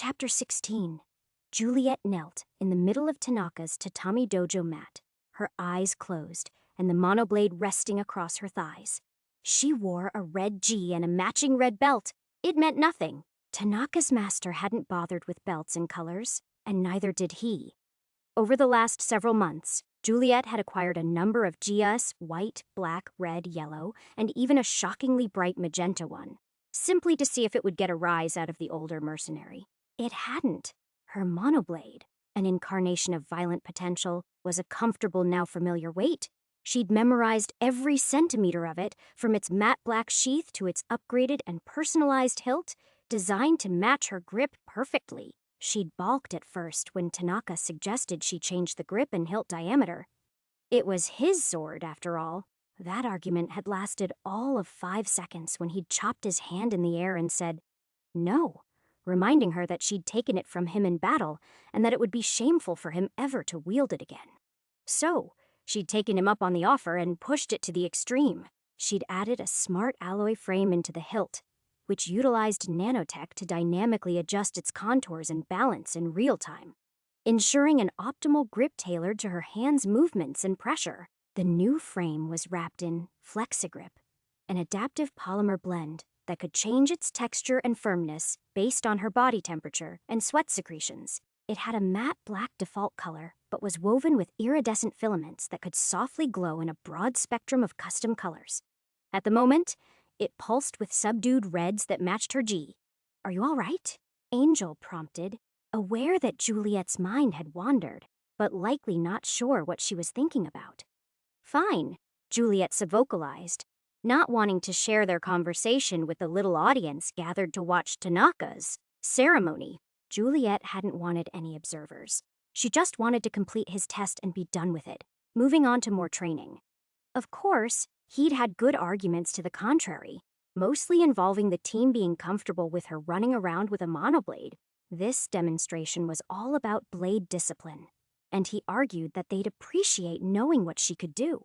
Chapter 16. Juliet knelt in the middle of Tanaka's tatami dojo mat, her eyes closed and the monoblade resting across her thighs. She wore a red gi and a matching red belt. It meant nothing. Tanaka's master hadn't bothered with belts and colors, and neither did he. Over the last several months, Juliet had acquired a number of gias, white, black, red, yellow, and even a shockingly bright magenta one, simply to see if it would get a rise out of the older mercenary. It hadn't. Her monoblade, an incarnation of violent potential, was a comfortable, now familiar weight. She'd memorized every centimeter of it, from its matte black sheath to its upgraded and personalized hilt, designed to match her grip perfectly. She'd balked at first when Tanaka suggested she change the grip and hilt diameter. It was his sword, after all. That argument had lasted all of 5 seconds when he'd chopped his hand in the air and said, no, reminding her that she'd taken it from him in battle and that it would be shameful for him ever to wield it again. So, she'd taken him up on the offer and pushed it to the extreme. She'd added a smart alloy frame into the hilt, which utilized nanotech to dynamically adjust its contours and balance in real time, ensuring an optimal grip tailored to her hand's movements and pressure. The new frame was wrapped in FlexiGrip, an adaptive polymer blend that could change its texture and firmness based on her body temperature and sweat secretions. It had a matte black default color, but was woven with iridescent filaments that could softly glow in a broad spectrum of custom colors. At the moment, it pulsed with subdued reds that matched her gi. "Are you all right?" Angel prompted, aware that Juliet's mind had wandered, but likely not sure what she was thinking about. "Fine," Juliet subvocalized, not wanting to share their conversation with the little audience gathered to watch Tanaka's ceremony. Juliet hadn't wanted any observers. She just wanted to complete his test and be done with it, moving on to more training. Of course, he'd had good arguments to the contrary, mostly involving the team being comfortable with her running around with a monoblade. This demonstration was all about blade discipline, and he argued that they'd appreciate knowing what she could do.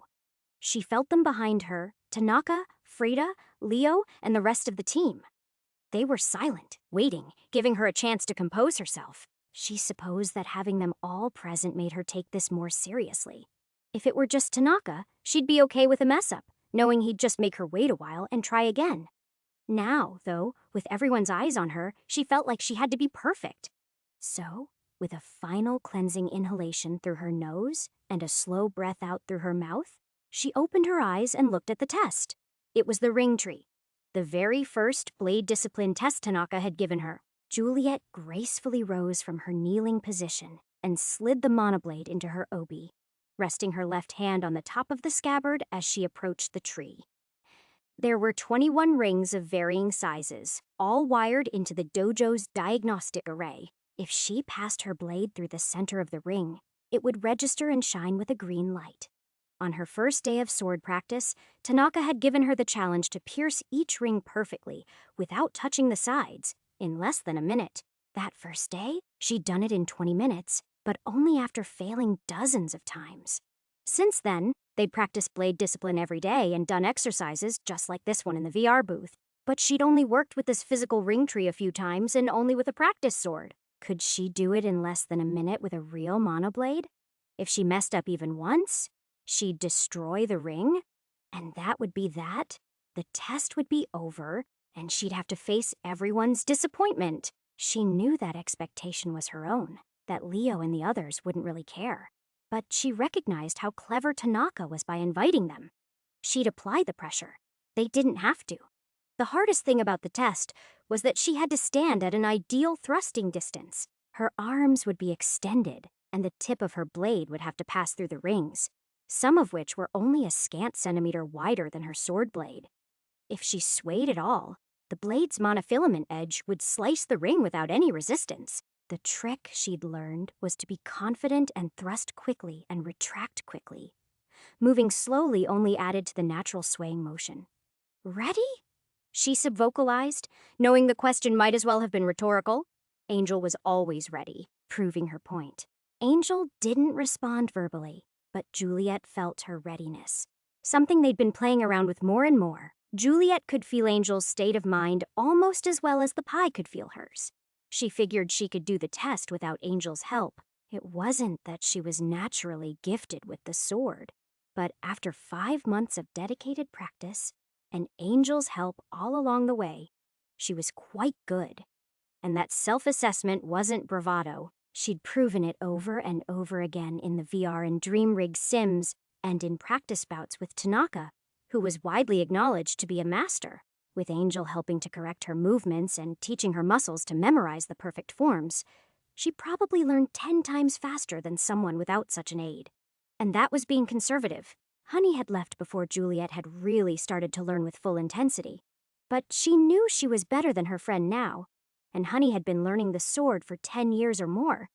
She felt them behind her, Tanaka, Frida, Leo, and the rest of the team. They were silent, waiting, giving her a chance to compose herself. She supposed that having them all present made her take this more seriously. If it were just Tanaka, she'd be okay with a mess-up, knowing he'd just make her wait a while and try again. Now, though, with everyone's eyes on her, she felt like she had to be perfect. So, with a final cleansing inhalation through her nose and a slow breath out through her mouth, she opened her eyes and looked at the test. It was the ring tree, the very first blade discipline test Tanaka had given her. Juliet gracefully rose from her kneeling position and slid the monoblade into her obi, resting her left hand on the top of the scabbard as she approached the tree. There were 21 rings of varying sizes, all wired into the dojo's diagnostic array. If she passed her blade through the center of the ring, it would register and shine with a green light. On her first day of sword practice, Tanaka had given her the challenge to pierce each ring perfectly, without touching the sides, in less than a minute. That first day, she'd done it in 20 minutes, but only after failing dozens of times. Since then, they'd practiced blade discipline every day and done exercises just like this one in the VR booth. But she'd only worked with this physical ring tree a few times and only with a practice sword. Could she do it in less than a minute with a real monoblade? If she messed up even once, she'd destroy the ring, and that would be that. The test would be over, and she'd have to face everyone's disappointment. She knew that expectation was her own, that Leo and the others wouldn't really care. But she recognized how clever Tanaka was by inviting them. She'd apply the pressure. They didn't have to. The hardest thing about the test was that she had to stand at an ideal thrusting distance. Her arms would be extended, and the tip of her blade would have to pass through the rings, some of which were only a scant centimeter wider than her sword blade. If she swayed at all, the blade's monofilament edge would slice the ring without any resistance. The trick she'd learned was to be confident and thrust quickly and retract quickly. Moving slowly only added to the natural swaying motion. "Ready?" she subvocalized, knowing the question might as well have been rhetorical. Angel was always ready, proving her point. Angel didn't respond verbally, but Juliet felt her readiness. Something they'd been playing around with more and more. Juliet could feel Angel's state of mind almost as well as the pie could feel hers. She figured she could do the test without Angel's help. It wasn't that she was naturally gifted with the sword, but after 5 months of dedicated practice and Angel's help all along the way, she was quite good. And that self-assessment wasn't bravado. She'd proven it over and over again in the VR and DreamRig sims and in practice bouts with Tanaka, who was widely acknowledged to be a master, with Angel helping to correct her movements and teaching her muscles to memorize the perfect forms. She probably learned 10 times faster than someone without such an aid. And that was being conservative. Honey had left before Juliet had really started to learn with full intensity. But she knew she was better than her friend now, and Honey had been learning the sword for 10 years or more.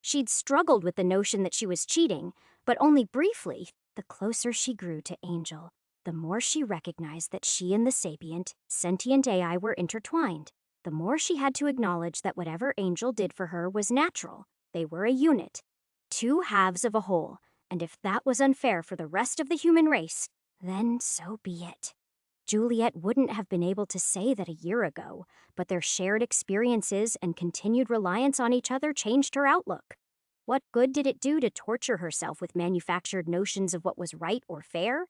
She'd struggled with the notion that she was cheating, but only briefly. The closer she grew to Angel, the more she recognized that she and the sapient, sentient AI were intertwined. The more she had to acknowledge that whatever Angel did for her was natural. They were a unit, two halves of a whole, and if that was unfair for the rest of the human race, then so be it. Juliet wouldn't have been able to say that a year ago, but their shared experiences and continued reliance on each other changed her outlook. What good did it do to torture herself with manufactured notions of what was right or fair?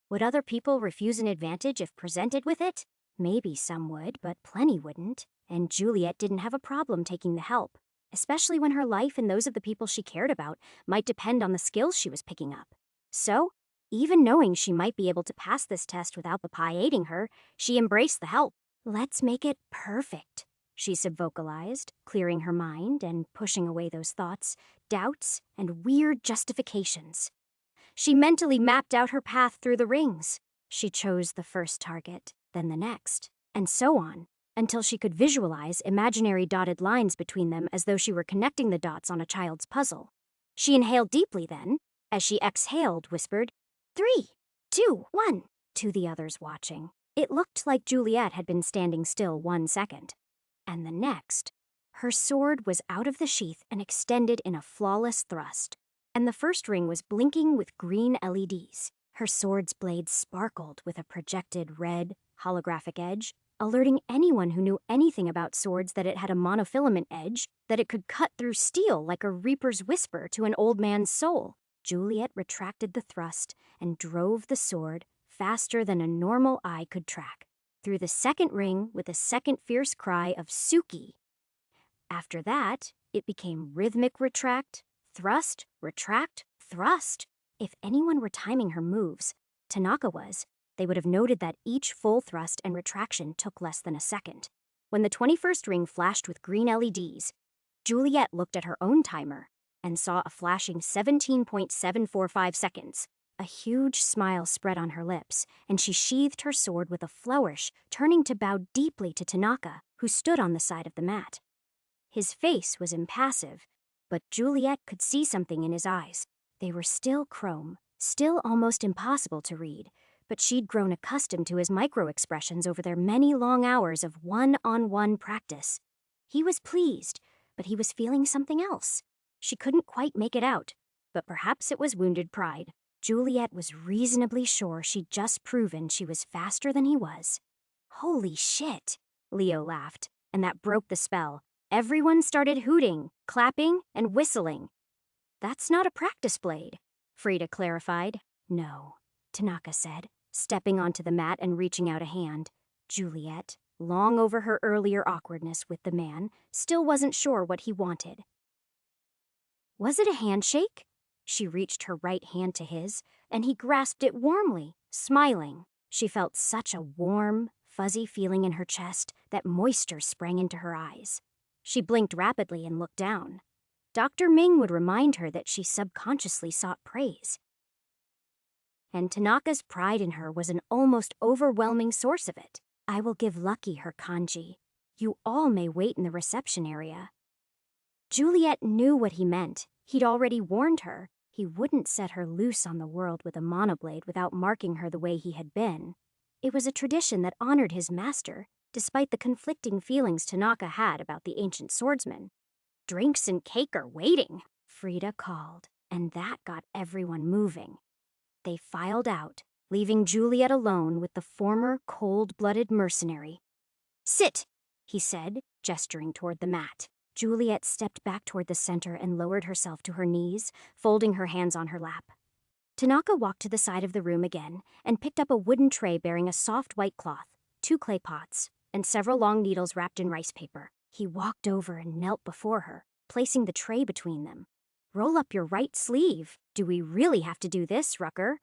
Would other people refuse an advantage if presented with it? Maybe some would, but plenty wouldn't, and Juliet didn't have a problem taking the help, especially when her life and those of the people she cared about might depend on the skills she was picking up. So, even knowing she might be able to pass this test without the pie aiding her, she embraced the help. "Let's make it perfect," she subvocalized, clearing her mind and pushing away those thoughts, doubts, and weird justifications. She mentally mapped out her path through the rings. She chose the first target, then the next, and so on, until she could visualize imaginary dotted lines between them as though she were connecting the dots on a child's puzzle. She inhaled deeply then. As she exhaled, whispered, 3, 2, 1, to the others watching. It looked like Juliet had been standing still 1 second. And the next, her sword was out of the sheath and extended in a flawless thrust. And the first ring was blinking with green LEDs. Her sword's blade sparkled with a projected red, holographic edge, alerting anyone who knew anything about swords that it had a monofilament edge, that it could cut through steel like a reaper's whisper to an old man's soul. Juliet retracted the thrust and drove the sword faster than a normal eye could track, through the second ring with a second fierce cry of Suki. After that, it became rhythmic retract, thrust, retract, thrust. If anyone were timing her moves, Tanaka was, they would have noted that each full thrust and retraction took less than a second. When the 21st ring flashed with green LEDs, Juliet looked at her own timer and saw a flashing 17.745 seconds. A huge smile spread on her lips, and she sheathed her sword with a flourish, turning to bow deeply to Tanaka, who stood on the side of the mat. His face was impassive, but Juliet could see something in his eyes. They were still chrome, still almost impossible to read, but she'd grown accustomed to his micro-expressions over their many long hours of one-on-one practice. He was pleased, but he was feeling something else. She couldn't quite make it out, but perhaps it was wounded pride. Juliet was reasonably sure she'd just proven she was faster than he was. "Holy shit," Leo laughed, and that broke the spell. Everyone started hooting, clapping, and whistling. "That's not a practice blade," Frida clarified. "No," Tanaka said, stepping onto the mat and reaching out a hand. Juliet, long over her earlier awkwardness with the man, still wasn't sure what he wanted. Was it a handshake? She reached her right hand to his, and he grasped it warmly, smiling. She felt such a warm, fuzzy feeling in her chest that moisture sprang into her eyes. She blinked rapidly and looked down. Dr. Ming would remind her that she subconsciously sought praise. And Tanaka's pride in her was an almost overwhelming source of it. "I will give Lucky her kanji. You all may wait in the reception area." Juliet knew what he meant. He'd already warned her. He wouldn't set her loose on the world with a monoblade without marking her the way he had been. It was a tradition that honored his master, despite the conflicting feelings Tanaka had about the ancient swordsman. "Drinks and cake are waiting," Frida called, and that got everyone moving. They filed out, leaving Juliet alone with the former cold-blooded mercenary. "Sit," he said, gesturing toward the mat. Juliet stepped back toward the center and lowered herself to her knees, folding her hands on her lap. Tanaka walked to the side of the room again and picked up a wooden tray bearing a soft white cloth, 2 clay pots, and several long needles wrapped in rice paper. He walked over and knelt before her, placing the tray between them. "Roll up your right sleeve. Do we really have to do this, Rucker?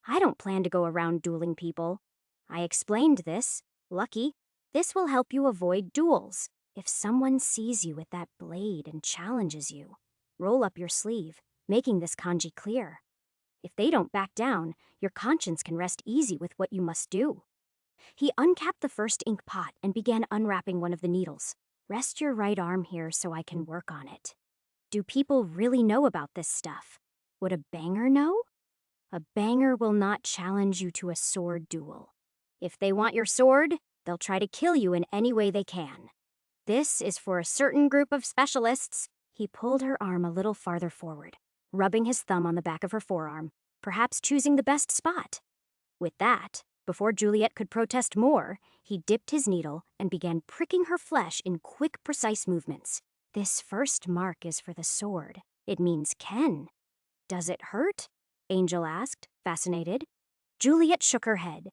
I don't plan to go around dueling people. I explained this. Lucky. This will help you avoid duels. If someone sees you with that blade and challenges you, roll up your sleeve, making this kanji clear. If they don't back down, your conscience can rest easy with what you must do." He uncapped the first ink pot and began unwrapping one of the needles. "Rest your right arm here so I can work on it. Do people really know about this stuff? Would a banger know? A banger will not challenge you to a sword duel. If they want your sword, they'll try to kill you in any way they can. This is for a certain group of specialists." He pulled her arm a little farther forward, rubbing his thumb on the back of her forearm, perhaps choosing the best spot. With that, before Juliet could protest more, he dipped his needle and began pricking her flesh in quick, precise movements. "This first mark is for the sword. It means Ken." "Does it hurt?" Angel asked, fascinated. Juliet shook her head.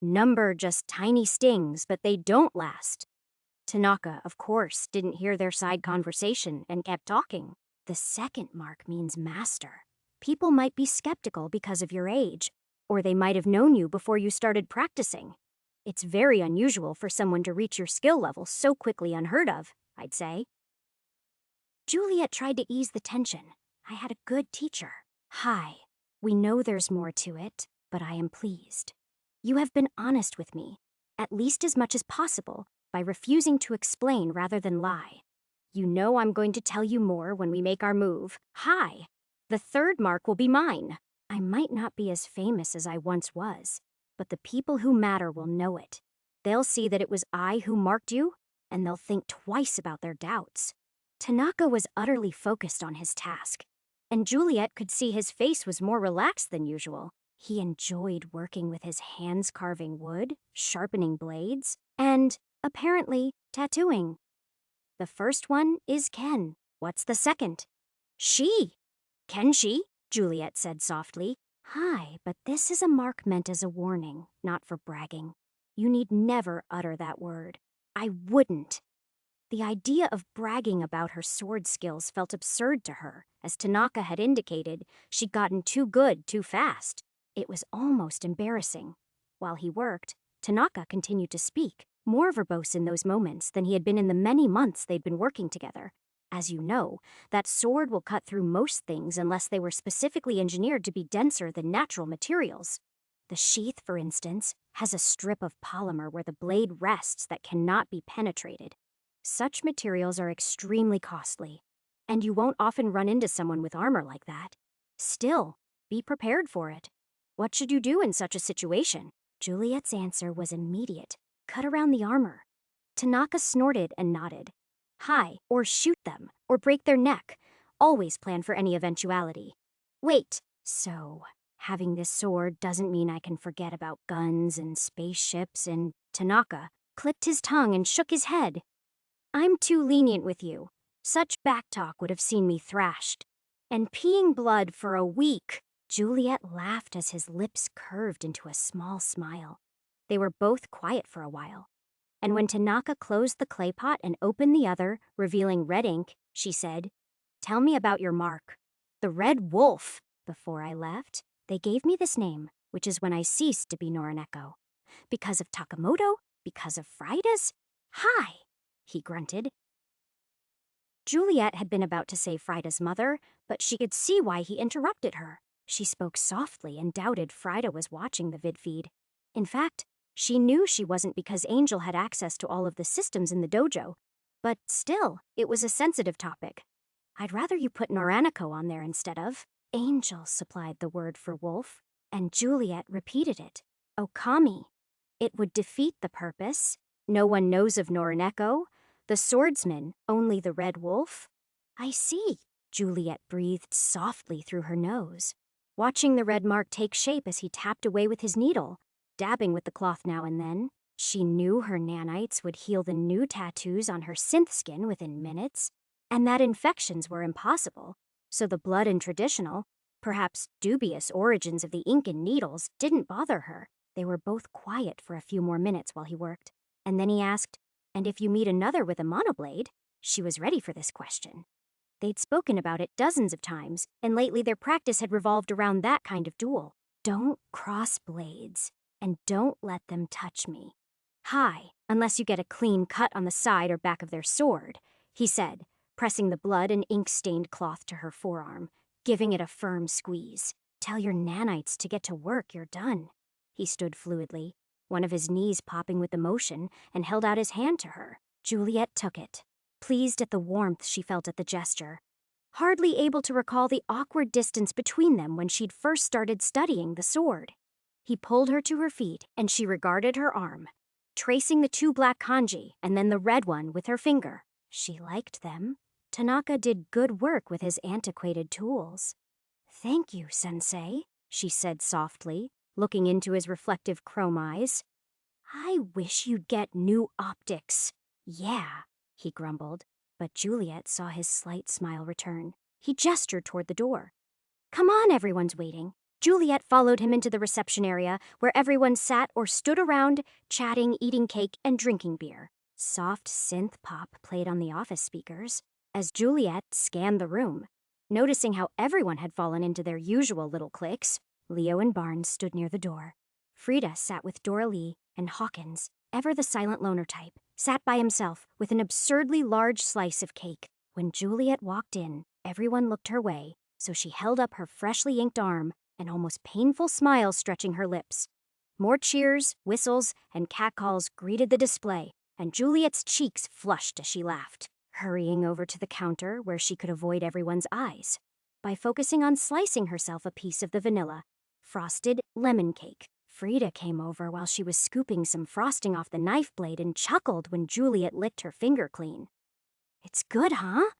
"Number just tiny stings, but they don't last." Tanaka, of course, didn't hear their side conversation and kept talking. "The second mark means master. People might be skeptical because of your age, or they might have known you before you started practicing. It's very unusual for someone to reach your skill level so quickly unheard of, I'd say." Juliet tried to ease the tension. "I had a good teacher." "Hi, we know there's more to it, but I am pleased. You have been honest with me, at least as much as possible, by refusing to explain rather than lie. You know I'm going to tell you more when we make our move. Hi, the third mark will be mine. I might not be as famous as I once was, but the people who matter will know it. They'll see that it was I who marked you, and they'll think twice about their doubts." Tanaka was utterly focused on his task, and Juliet could see his face was more relaxed than usual. He enjoyed working with his hands carving wood, sharpening blades, and, apparently, tattooing. "The first one is Ken. What's the second?" "She. Kenshi," Juliet said softly. "Hi, but this is a mark meant as a warning, not for bragging. You need never utter that word." "I wouldn't." The idea of bragging about her sword skills felt absurd to her. As Tanaka had indicated, she'd gotten too good too fast. It was almost embarrassing. While he worked, Tanaka continued to speak, more verbose in those moments than he had been in the many months they'd been working together. "As you know, that sword will cut through most things unless they were specifically engineered to be denser than natural materials. The sheath, for instance, has a strip of polymer where the blade rests that cannot be penetrated. Such materials are extremely costly, and you won't often run into someone with armor like that. Still, be prepared for it. What should you do in such a situation?" Juliet's answer was immediate. "Cut around the armor." Tanaka snorted and nodded. "Hi, or shoot them, or break their neck. Always plan for any eventuality." "Wait, so having this sword doesn't mean I can forget about guns and spaceships and..." Tanaka clipped his tongue and shook his head. "I'm too lenient with you. Such backtalk would have seen me thrashed. And peeing blood for a week." Juliet laughed as his lips curved into a small smile. They were both quiet for a while. And when Tanaka closed the clay pot and opened the other, revealing red ink, she said, "Tell me about your mark." "The Red Wolf. Before I left, they gave me this name, which is when I ceased to be Norineko. Because of Takamoto? Because of Frida's? Hi," he grunted. Juliet had been about to say Frida's mother, but she could see why he interrupted her. She spoke softly and doubted Frida was watching the vid feed. In fact, she knew she wasn't because Angel had access to all of the systems in the dojo, but still, it was a sensitive topic. "I'd rather you put Noraneko on there instead of..." Angel supplied the word for wolf, and Juliet repeated it. "Okami. It would defeat the purpose. No one knows of Noraneko. The swordsman, only the Red Wolf." "I see." Juliet breathed softly through her nose, watching the red mark take shape as he tapped away with his needle, dabbing with the cloth now and then. She knew her nanites would heal the new tattoos on her synth skin within minutes, and that infections were impossible, so the blood and traditional, perhaps dubious origins of the ink and needles didn't bother her. They were both quiet for a few more minutes while he worked, and then he asked, "And if you meet another with a monoblade?" She was ready for this question. They'd spoken about it dozens of times, and lately their practice had revolved around that kind of duel. "Don't cross blades, and don't let them touch me. Hi, unless you get a clean cut on the side or back of their sword," he said, pressing the blood and ink-stained cloth to her forearm, giving it a firm squeeze. "Tell your nanites to get to work, you're done." He stood fluidly, one of his knees popping with emotion, and held out his hand to her. Juliet took it, pleased at the warmth she felt at the gesture, hardly able to recall the awkward distance between them when she'd first started studying the sword. He pulled her to her feet, and she regarded her arm, tracing the two black kanji and then the red one with her finger. She liked them. Tanaka did good work with his antiquated tools. "Thank you, Sensei," she said softly, looking into his reflective chrome eyes. "I wish you'd get new optics." "Yeah," he grumbled, but Juliet saw his slight smile return. He gestured toward the door. "Come on, everyone's waiting." Juliet followed him into the reception area, where everyone sat or stood around, chatting, eating cake, and drinking beer. Soft synth pop played on the office speakers. As Juliet scanned the room, noticing how everyone had fallen into their usual little cliques, Leo and Barnes stood near the door. Frida sat with Dora Lee, and Hawkins, ever the silent loner type, sat by himself with an absurdly large slice of cake. When Juliet walked in, everyone looked her way, so she held up her freshly inked arm, an almost painful smile stretching her lips. More cheers, whistles, and catcalls greeted the display, and Juliet's cheeks flushed as she laughed, hurrying over to the counter where she could avoid everyone's eyes by focusing on slicing herself a piece of the vanilla, frosted lemon cake. Frida came over while she was scooping some frosting off the knife blade and chuckled when Juliet licked her finger clean. "It's good, huh?"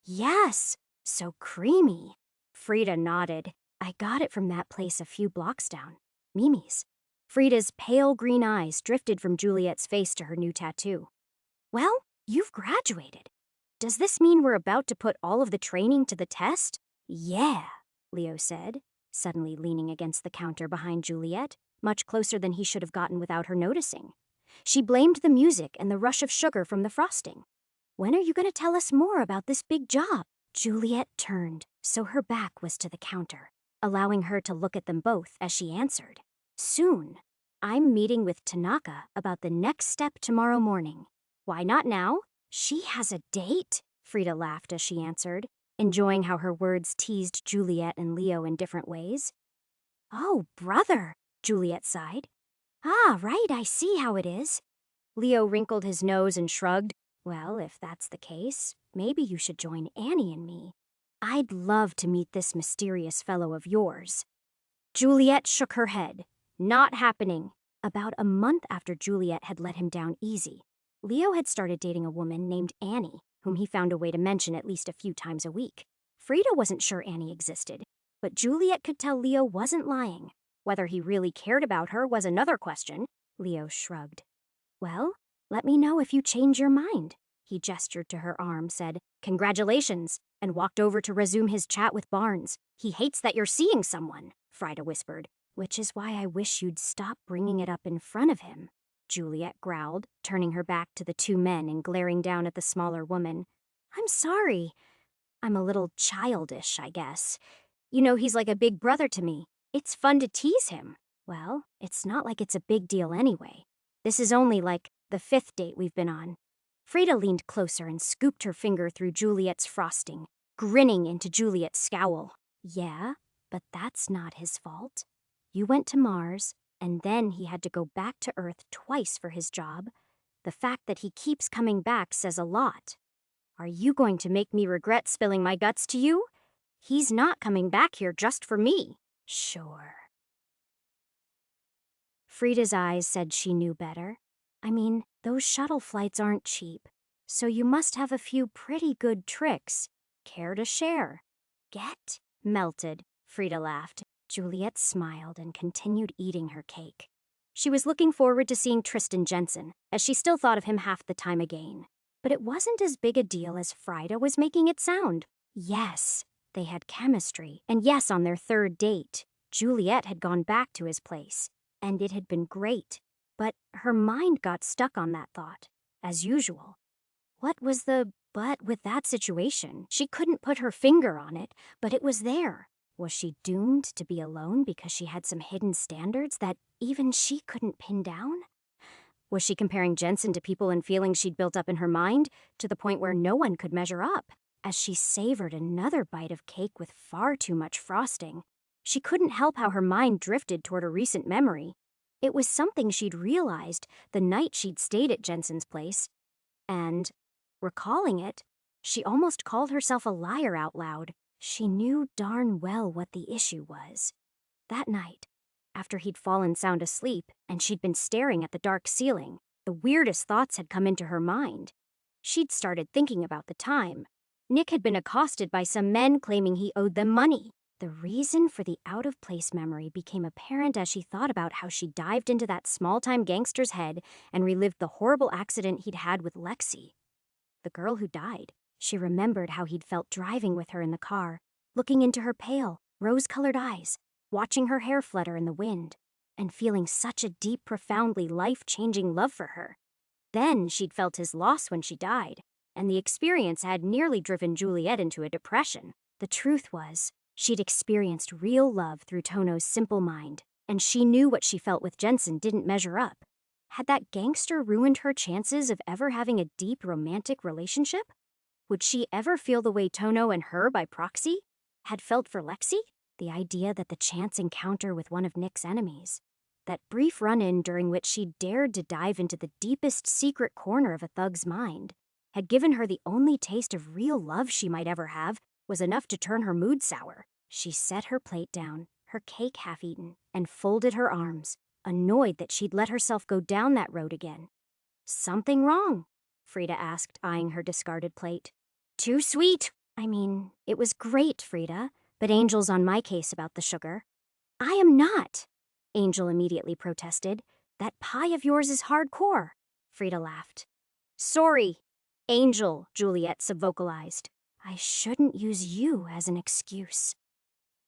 "Yes, so creamy." Frida nodded. "I got it from that place a few blocks down, Mimi's." Frida's pale green eyes drifted from Juliet's face to her new tattoo. "Well, you've graduated. Does this mean we're about to put all of the training to the test?" "Yeah," Leo said, suddenly leaning against the counter behind Juliet, much closer than he should have gotten without her noticing. She blamed the music and the rush of sugar from the frosting. "When are you going to tell us more about this big job?" Juliet turned, so her back was to the counter, allowing her to look at them both as she answered. "Soon. I'm meeting with Tanaka about the next step tomorrow morning." "Why not now?" "She has a date?" Frida laughed as she answered, enjoying how her words teased Juliet and Leo in different ways. "Oh, brother," Juliet sighed. "Ah, right, I see how it is." Leo wrinkled his nose and shrugged. "Well, if that's the case, maybe you should join Annie and me. I'd love to meet this mysterious fellow of yours." Juliet shook her head. "Not happening." About a month after Juliet had let him down easy, Leo had started dating a woman named Annie, whom he found a way to mention at least a few times a week. Frida wasn't sure Annie existed, but Juliet could tell Leo wasn't lying. Whether he really cared about her was another question. Leo shrugged. "Well, let me know if you change your mind." He gestured to her arm, said, "Congratulations," and walked over to resume his chat with Barnes. "He hates that you're seeing someone," Frida whispered. "Which is why I wish you'd stop bringing it up in front of him," Juliet growled, turning her back to the two men and glaring down at the smaller woman. "I'm sorry. I'm a little childish, I guess. You know, he's like a big brother to me. It's fun to tease him." "Well, it's not like it's a big deal anyway. This is only like the 5th date we've been on." Frida leaned closer and scooped her finger through Juliet's frosting, grinning into Juliet's scowl. "Yeah, but that's not his fault. You went to Mars, and then he had to go back to Earth twice for his job. The fact that he keeps coming back says a lot. Are you going to make me regret spilling my guts to you? He's not coming back here just for me." "Sure." Frida's eyes said she knew better. "I mean, those shuttle flights aren't cheap, so you must have a few pretty good tricks. Care to share?" "Get melted," Frida laughed. Juliet smiled and continued eating her cake. She was looking forward to seeing Tristan Jensen, as she still thought of him half the time again. But it wasn't as big a deal as Frida was making it sound. Yes, they had chemistry, and yes, on their third date, Juliet had gone back to his place, and it had been great. But her mind got stuck on that thought, as usual. What was the but with that situation? She couldn't put her finger on it, but it was there. Was she doomed to be alone because she had some hidden standards that even she couldn't pin down? Was she comparing Jensen to people and feelings she'd built up in her mind, to the point where no one could measure up? As she savored another bite of cake with far too much frosting, she couldn't help how her mind drifted toward a recent memory. It was something she'd realized the night she'd stayed at Jensen's place, and, recalling it, she almost called herself a liar out loud. She knew darn well what the issue was. That night, after he'd fallen sound asleep and she'd been staring at the dark ceiling, the weirdest thoughts had come into her mind. She'd started thinking about the time. Nick had been accosted by some men claiming he owed them money. The reason for the out-of-place memory became apparent as she thought about how she dived into that small-time gangster's head and relived the horrible accident he'd had with Lexi, the girl who died. She remembered how he'd felt driving with her in the car, looking into her pale, rose-colored eyes, watching her hair flutter in the wind, and feeling such a deep, profoundly life-changing love for her. Then she'd felt his loss when she died, and the experience had nearly driven Juliet into a depression. The truth was, she'd experienced real love through Tono's simple mind, and she knew what she felt with Jensen didn't measure up. Had that gangster ruined her chances of ever having a deep romantic relationship? Would she ever feel the way Tono and her, by proxy, had felt for Lexi? The idea that the chance encounter with one of Nick's enemies, that brief run-in during which she dared to dive into the deepest secret corner of a thug's mind, had given her the only taste of real love she might ever have, was enough to turn her mood sour. She set her plate down, her cake half-eaten, and folded her arms, annoyed that she'd let herself go down that road again. "Something wrong?" Frida asked, eyeing her discarded plate. "Too sweet. I mean, it was great, Frida, but Angel's on my case about the sugar." "I am not," Angel immediately protested. "That pie of yours is hardcore." Frida laughed. "Sorry, Angel," Juliet subvocalized. "I shouldn't use you as an excuse."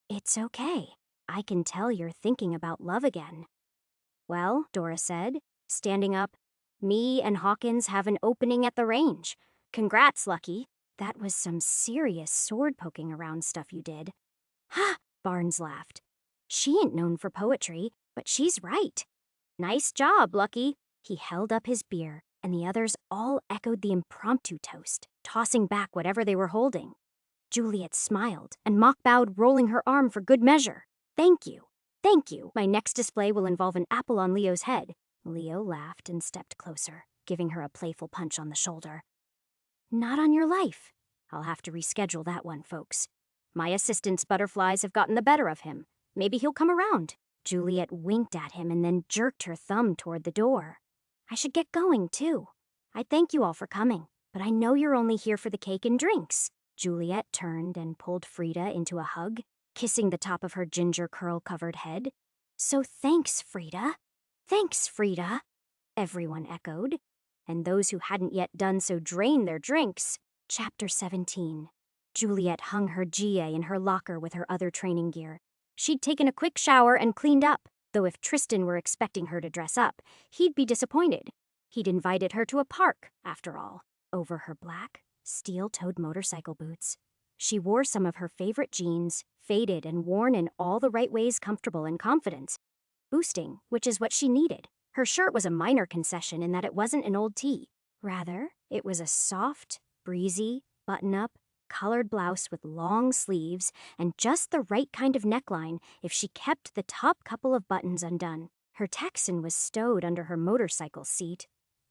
"It's okay. I can tell you're thinking about love again." "Well," Dora said, standing up, "me and Hawkins have an opening at the range. Congrats, Lucky. That was some serious sword-poking around stuff you did." "Ha!" Barnes laughed. "She ain't known for poetry, but she's right." "Nice job, Lucky." He held up his beer, and the others all echoed the impromptu toast, tossing back whatever they were holding. Juliet smiled and mock-bowed, rolling her arm for good measure. "Thank you. Thank you. My next display will involve an apple on Leo's head." Leo laughed and stepped closer, giving her a playful punch on the shoulder. "Not on your life. I'll have to reschedule that one, folks. My assistant's butterflies have gotten the better of him. Maybe he'll come around." Juliet winked at him and then jerked her thumb toward the door. "I should get going, too. I thank you all for coming, but I know you're only here for the cake and drinks." Juliet turned and pulled Frida into a hug, kissing the top of her ginger curl-covered head. "So thanks, Frida. Thanks, Frida," everyone echoed, and those who hadn't yet done so drained their drinks. Chapter 17. Juliet hung her GA in her locker with her other training gear. She'd taken a quick shower and cleaned up, though if Tristan were expecting her to dress up, he'd be disappointed. He'd invited her to a park, after all. Over her black, steel-toed motorcycle boots, she wore some of her favorite jeans, faded and worn in all the right ways, comfortable and confident. Boosting, which is what she needed. Her shirt was a minor concession in that it wasn't an old tee. Rather, it was a soft, breezy, button-up, colored blouse with long sleeves and just the right kind of neckline if she kept the top couple of buttons undone. Her Texan was stowed under her motorcycle seat,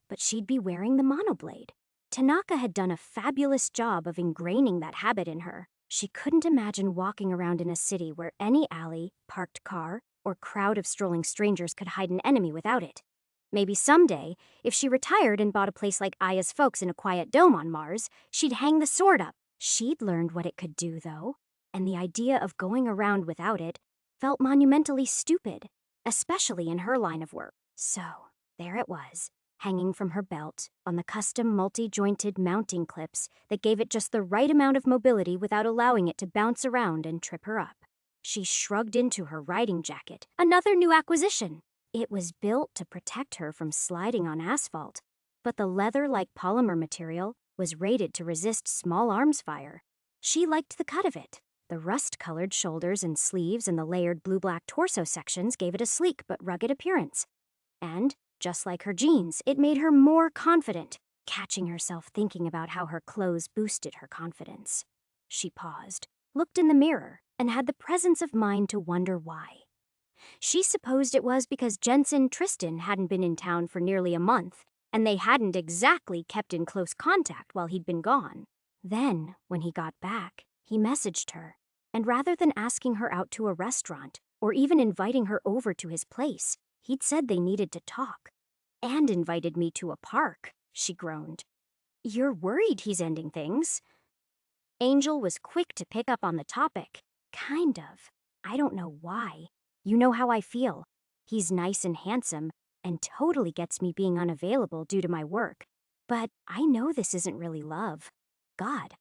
but she'd be wearing the monoblade. Tanaka had done a fabulous job of ingraining that habit in her. She couldn't imagine walking around in a city where any alley, parked car, or crowd of strolling strangers could hide an enemy without it. Maybe someday, if she retired and bought a place like Aya's folks in a quiet dome on Mars, she'd hang the sword up. She'd learned what it could do, though, and the idea of going around without it felt monumentally stupid, especially in her line of work. So, there it was, hanging from her belt on the custom multi-jointed mounting clips that gave it just the right amount of mobility without allowing it to bounce around and trip her up. She shrugged into her riding jacket, another new acquisition. It was built to protect her from sliding on asphalt, but the leather-like polymer material was rated to resist small arms fire. She liked the cut of it. The rust-colored shoulders and sleeves and the layered blue-black torso sections gave it a sleek but rugged appearance. And, just like her jeans, it made her more confident, catching herself thinking about how her clothes boosted her confidence. She paused, looked in the mirror, and had the presence of mind to wonder why. She supposed it was because Jensen Tristan hadn't been in town for nearly a month, and they hadn't exactly kept in close contact while he'd been gone. Then, when he got back, he messaged her, and rather than asking her out to a restaurant or even inviting her over to his place, he'd said they needed to talk. And invited me to a park, she groaned. You're worried he's ending things? Angel was quick to pick up on the topic. Kind of. I don't know why. You know how I feel. He's nice and handsome, and totally gets me being unavailable due to my work. But I know this isn't really love. God,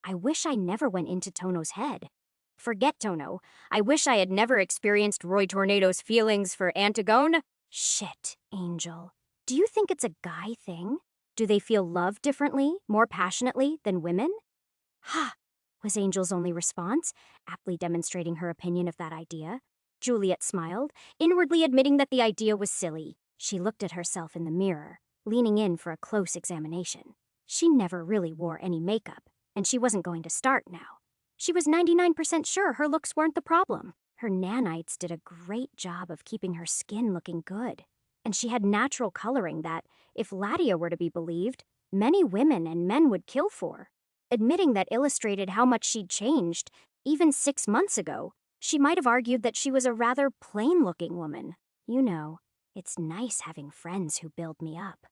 I wish I never went into Tono's head. Forget Tono. I wish I had never experienced Roy Tornado's feelings for Antigone. Shit, Angel. Do you think it's a guy thing? Do they feel love differently, more passionately than women? Ha! Was Angel's only response, aptly demonstrating her opinion of that idea. Juliet smiled, inwardly admitting that the idea was silly. She looked at herself in the mirror, leaning in for a close examination. She never really wore any makeup, and she wasn't going to start now. She was 99% sure her looks weren't the problem. Her nanites did a great job of keeping her skin looking good. And she had natural coloring that, if Ladia were to be believed, many women and men would kill for. Admitting that illustrated how much she'd changed, even 6 months ago. She might have argued that she was a rather plain-looking woman. You know, it's nice having friends who build me up.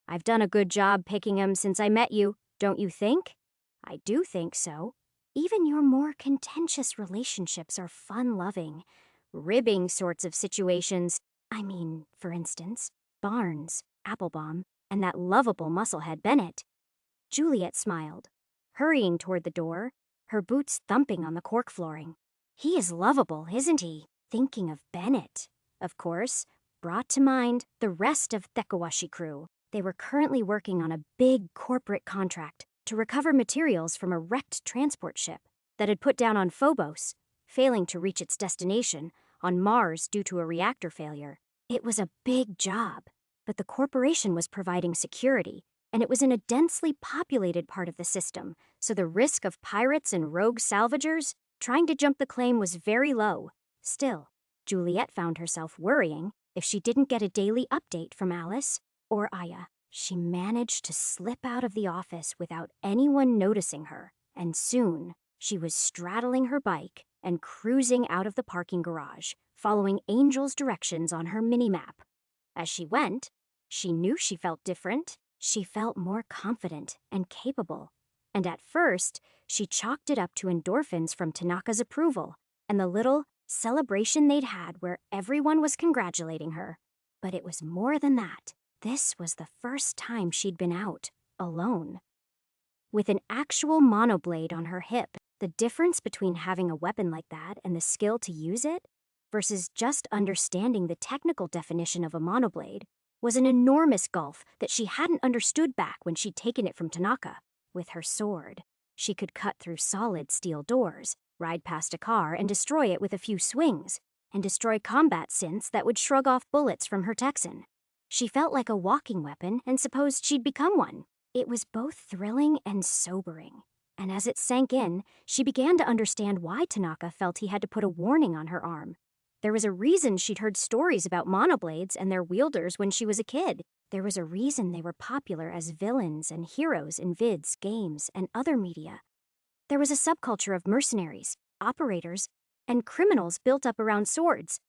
I've done a good job picking 'em since I met you, don't you think? I do think so. Even your more contentious relationships are fun-loving, ribbing sorts of situations. I mean, for instance, Barnes, Applebaum, and that lovable musclehead Bennett. Juliet smiled, hurrying toward the door, her boots thumping on the cork flooring. He is lovable, isn't he? Thinking of Bennett, of course, brought to mind the rest of Thekawashi crew. They were currently working on a big corporate contract to recover materials from a wrecked transport ship that had put down on Phobos, failing to reach its destination on Mars due to a reactor failure. It was a big job, but the corporation was providing security, and it was in a densely populated part of the system, so the risk of pirates and rogue salvagers trying to jump the claim was very low. Still, Juliet found herself worrying if she didn't get a daily update from Alice or Aya. She managed to slip out of the office without anyone noticing her, and soon she was straddling her bike and cruising out of the parking garage, following Angel's directions on her mini-map. As she went, she knew she felt different. She felt more confident and capable. And at first, she chalked it up to endorphins from Tanaka's approval and the little celebration they'd had where everyone was congratulating her. But it was more than that. This was the first time she'd been out, alone. With an actual monoblade on her hip, the difference between having a weapon like that and the skill to use it versus just understanding the technical definition of a monoblade was an enormous gulf that she hadn't understood back when she'd taken it from Tanaka. With her sword, she could cut through solid steel doors, ride past a car and destroy it with a few swings, and destroy combat synths that would shrug off bullets from her Texan. She felt like a walking weapon and supposed she'd become one. It was both thrilling and sobering. And as it sank in, she began to understand why Tanaka felt he had to put a warning on her arm. There was a reason she'd heard stories about monoblades and their wielders when she was a kid. There was a reason they were popular as villains and heroes in vids, games, and other media. There was a subculture of mercenaries, operators, and criminals built up around swords.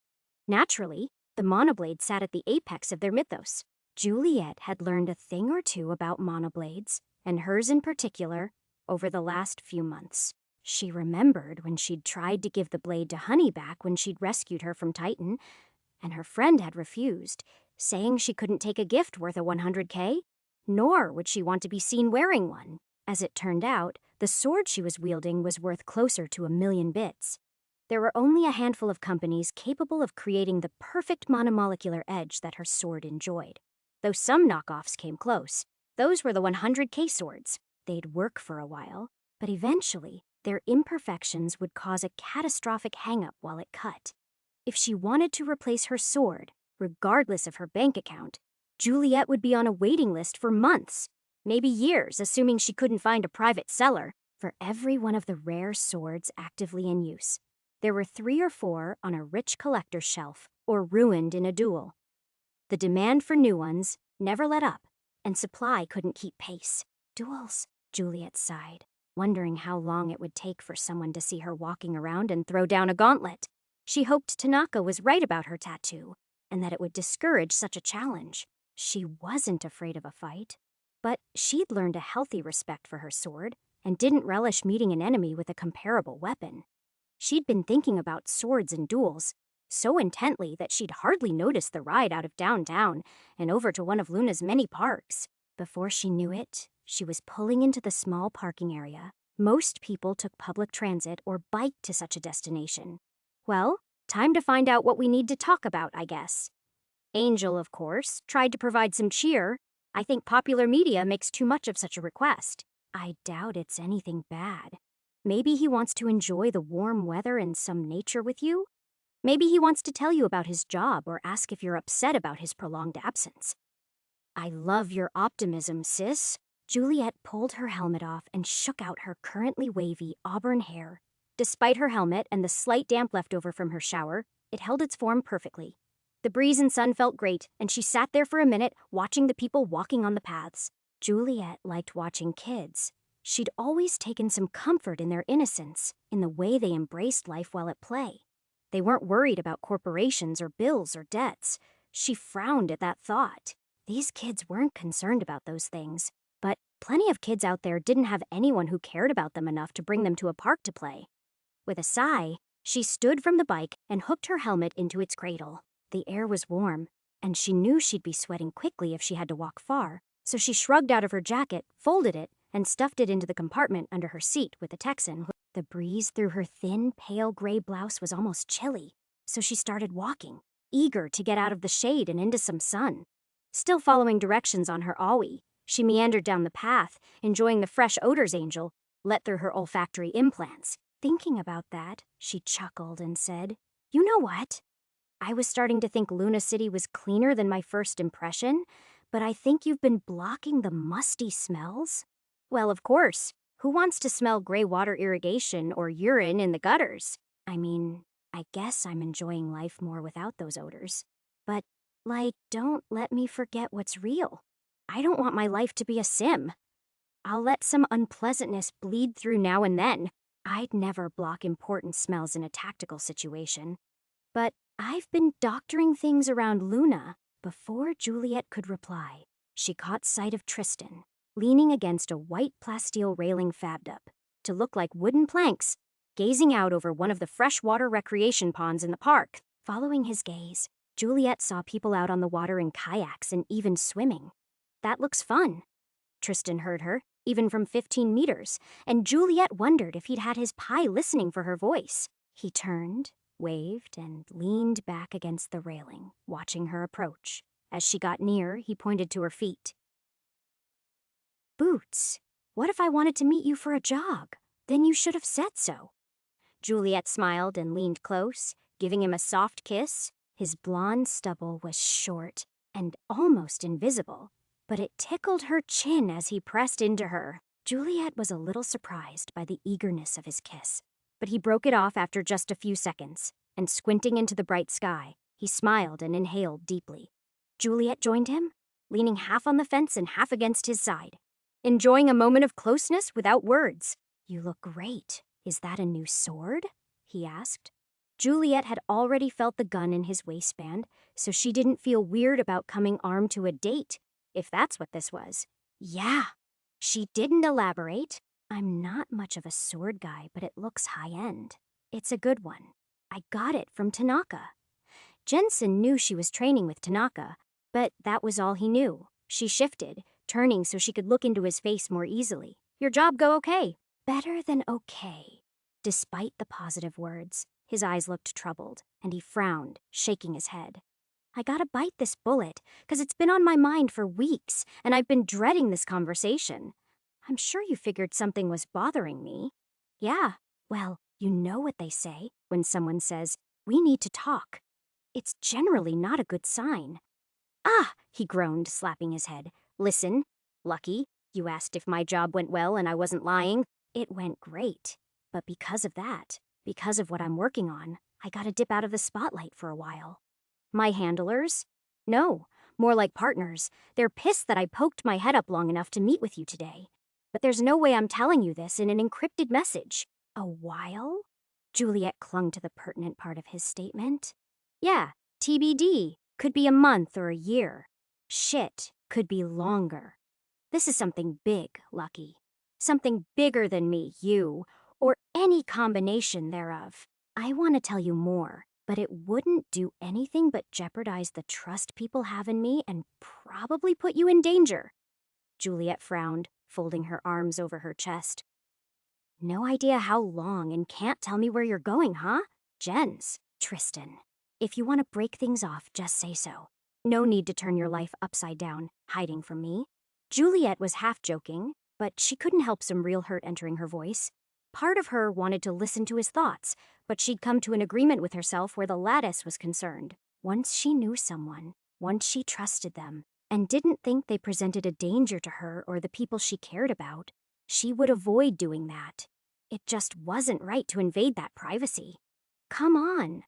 Naturally, the monoblade sat at the apex of their mythos. Juliet had learned a thing or two about monoblades, and hers in particular, over the last few months. She remembered when she'd tried to give the blade to Honey back when she'd rescued her from Titan, and her friend had refused, saying she couldn't take a gift worth a 100K, nor would she want to be seen wearing one. As it turned out, the sword she was wielding was worth closer to 1,000,000 bits. There were only a handful of companies capable of creating the perfect monomolecular edge that her sword enjoyed. Though some knockoffs came close, those were the 100K swords. They'd work for a while, but eventually, their imperfections would cause a catastrophic hang-up while it cut. If she wanted to replace her sword, regardless of her bank account, Juliet would be on a waiting list for months, maybe years, assuming she couldn't find a private seller for every one of the rare swords actively in use. There were 3 or 4 on a rich collector's shelf or ruined in a duel. The demand for new ones never let up, and supply couldn't keep pace. Duels, Juliet sighed, wondering how long it would take for someone to see her walking around and throw down a gauntlet. She hoped Tanaka was right about her tattoo, and that it would discourage such a challenge. She wasn't afraid of a fight, but she'd learned a healthy respect for her sword and didn't relish meeting an enemy with a comparable weapon. She'd been thinking about swords and duels so intently that she'd hardly noticed the ride out of downtown and over to one of Luna's many parks. Before she knew it, she was pulling into the small parking area. Most people took public transit or biked to such a destination. Well, time to find out what we need to talk about, I guess. Angel, of course, tried to provide some cheer. I think popular media makes too much of such a request. I doubt it's anything bad. Maybe he wants to enjoy the warm weather and some nature with you? Maybe he wants to tell you about his job or ask if you're upset about his prolonged absence. I love your optimism, sis. Juliet pulled her helmet off and shook out her currently wavy auburn hair. Despite her helmet and the slight damp left over from her shower, it held its form perfectly. The breeze and sun felt great, and she sat there for a minute watching the people walking on the paths. Juliet liked watching kids. She'd always taken some comfort in their innocence, in the way they embraced life while at play. They weren't worried about corporations or bills or debts. She frowned at that thought. These kids weren't concerned about those things, but plenty of kids out there didn't have anyone who cared about them enough to bring them to a park to play. With a sigh, she stood from the bike and hooked her helmet into its cradle. The air was warm, and she knew she'd be sweating quickly if she had to walk far, so she shrugged out of her jacket, folded it, and stuffed it into the compartment under her seat with the Texan. The breeze through her thin, pale gray blouse was almost chilly, so she started walking, eager to get out of the shade and into some sun. Still following directions on her Aoi, she meandered down the path, enjoying the fresh odors Angel let through her olfactory implants. Thinking about that, she chuckled and said, "You know what? I was starting to think Luna City was cleaner than my first impression, but I think you've been blocking the musty smells." Well, of course. Who wants to smell gray water irrigation or urine in the gutters? I mean, I guess I'm enjoying life more without those odors. But, don't let me forget what's real. I don't want my life to be a sim. I'll let some unpleasantness bleed through now and then. I'd never block important smells in a tactical situation. But I've been doctoring things around Luna. Before Juliet could reply, she caught sight of Tristan, leaning against a white plasteel railing fabbed up to look like wooden planks, gazing out over one of the freshwater recreation ponds in the park. Following his gaze, Juliet saw people out on the water in kayaks and even swimming. "That looks fun." Tristan heard her, even from 15 meters, and Juliet wondered if he'd had his pie listening for her voice. He turned, waved, and leaned back against the railing, watching her approach. As she got near, he pointed to her feet. "Boots, what if I wanted to meet you for a jog? Then you should have said so." Juliet smiled and leaned close, giving him a soft kiss. His blonde stubble was short and almost invisible, but it tickled her chin as he pressed into her. Juliet was a little surprised by the eagerness of his kiss, but he broke it off after just a few seconds, and squinting into the bright sky, he smiled and inhaled deeply. Juliet joined him, leaning half on the fence and half against his side, enjoying a moment of closeness without words. "You look great. Is that a new sword?" he asked. Juliet had already felt the gun in his waistband, so she didn't feel weird about coming armed to a date, if that's what this was. "Yeah." She didn't elaborate. "I'm not much of a sword guy, but it looks high-end. It's a good one. I got it from Tanaka." Jensen knew she was training with Tanaka, But that was all he knew. She shifted, turning so she could look into his face more easily. Your job go okay. Better than okay. Despite the positive words, his eyes looked troubled, and he frowned, shaking his head. I gotta bite this bullet, 'cause it's been on my mind for weeks, and I've been dreading this conversation. I'm sure you figured something was bothering me. Yeah, well, you know what they say when someone says, we need to talk. It's generally not a good sign. Ah, he groaned, slapping his head. Listen, Lucky, you asked if my job went well and I wasn't lying. It went great. But because of that, because of what I'm working on, I gotta dip out of the spotlight for a while. My handlers? No, more like partners. They're pissed that I poked my head up long enough to meet with you today. But there's no way I'm telling you this in an encrypted message. A while? Juliet clung to the pertinent part of his statement. Yeah, TBD. Could be a month or a year. Shit could be longer. This is something big, Lucky. Something bigger than me, you, or any combination thereof. I want to tell you more, but it wouldn't do anything but jeopardize the trust people have in me and probably put you in danger. Juliet frowned, folding her arms over her chest. No idea how long and can't tell me where you're going, huh? Jens, Tristan. If you want to break things off, just say so. No need to turn your life upside down, hiding from me. Juliet was half joking, but she couldn't help some real hurt entering her voice. Part of her wanted to listen to his thoughts, but she'd come to an agreement with herself where the lattice was concerned. Once she knew someone, once she trusted them, and didn't think they presented a danger to her or the people she cared about, she would avoid doing that. It just wasn't right to invade that privacy. Come on.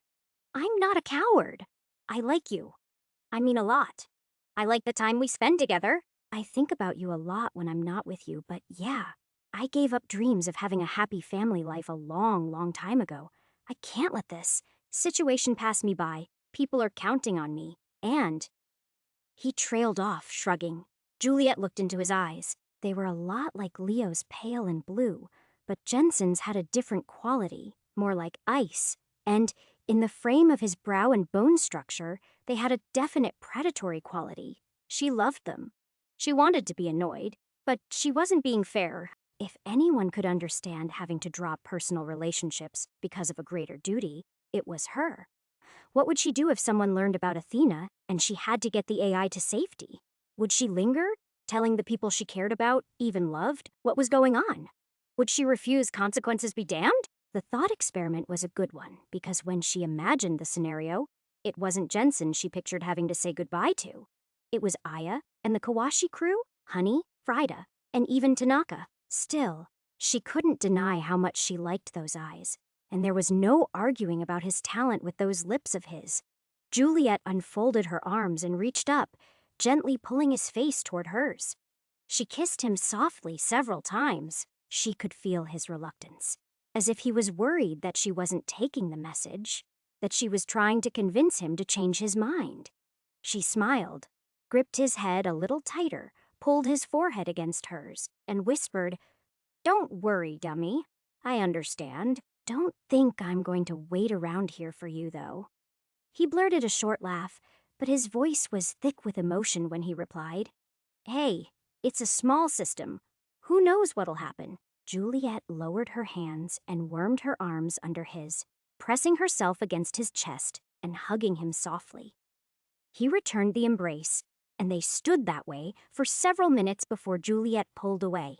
I'm not a coward. I like you. I mean a lot. I like the time we spend together. I think about you a lot when I'm not with you, but yeah, I gave up dreams of having a happy family life a long, long time ago. I can't let this situation pass me by. People are counting on me. And he trailed off, shrugging. Juliet looked into his eyes. They were a lot like Leo's pale and blue, but Jensen's had a different quality, more like ice. And in the frame of his brow and bone structure, they had a definite predatory quality. She loved them. She wanted to be annoyed, but she wasn't being fair. If anyone could understand having to drop personal relationships because of a greater duty, it was her. What would she do if someone learned about Athena and she had to get the AI to safety? Would she linger, telling the people she cared about, even loved, what was going on? Would she refuse consequences be damned? The thought experiment was a good one because when she imagined the scenario, it wasn't Jensen she pictured having to say goodbye to. It was Aya and the Kawashi crew, Honey, Frida, and even Tanaka. Still, she couldn't deny how much she liked those eyes, and there was no arguing about his talent with those lips of his. Juliet unfolded her arms and reached up, gently pulling his face toward hers. She kissed him softly several times. She could feel his reluctance, as if he was worried that she wasn't taking the message, that she was trying to convince him to change his mind. She smiled, gripped his head a little tighter, pulled his forehead against hers, and whispered, "Don't worry, dummy. I understand. Don't think I'm going to wait around here for you, though." He blurted a short laugh, but his voice was thick with emotion when he replied, "Hey, it's a small system. Who knows what'll happen?" Juliet lowered her hands and wormed her arms under his, pressing herself against his chest and hugging him softly. He returned the embrace, and they stood that way for several minutes before Juliet pulled away.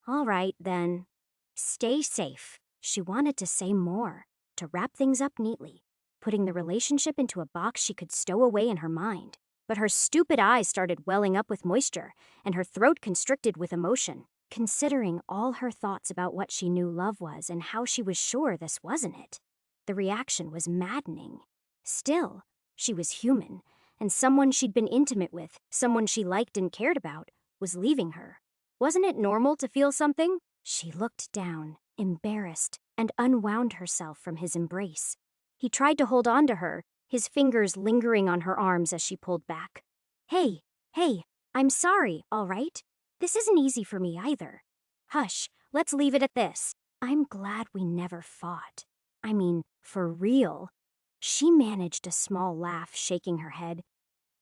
"All right, then. Stay safe." She wanted to say more, to wrap things up neatly, putting the relationship into a box she could stow away in her mind. But her stupid eyes started welling up with moisture, and her throat constricted with emotion. Considering all her thoughts about what she knew love was and how she was sure this wasn't it, the reaction was maddening. Still, she was human, and someone she'd been intimate with, someone she liked and cared about, was leaving her. Wasn't it normal to feel something? She looked down, embarrassed, and unwound herself from his embrace. He tried to hold on to her, his fingers lingering on her arms as she pulled back. Hey, I'm sorry, all right? This isn't easy for me either. Hush, let's leave it at this. I'm glad we never fought. I mean, for real." She managed a small laugh, shaking her head.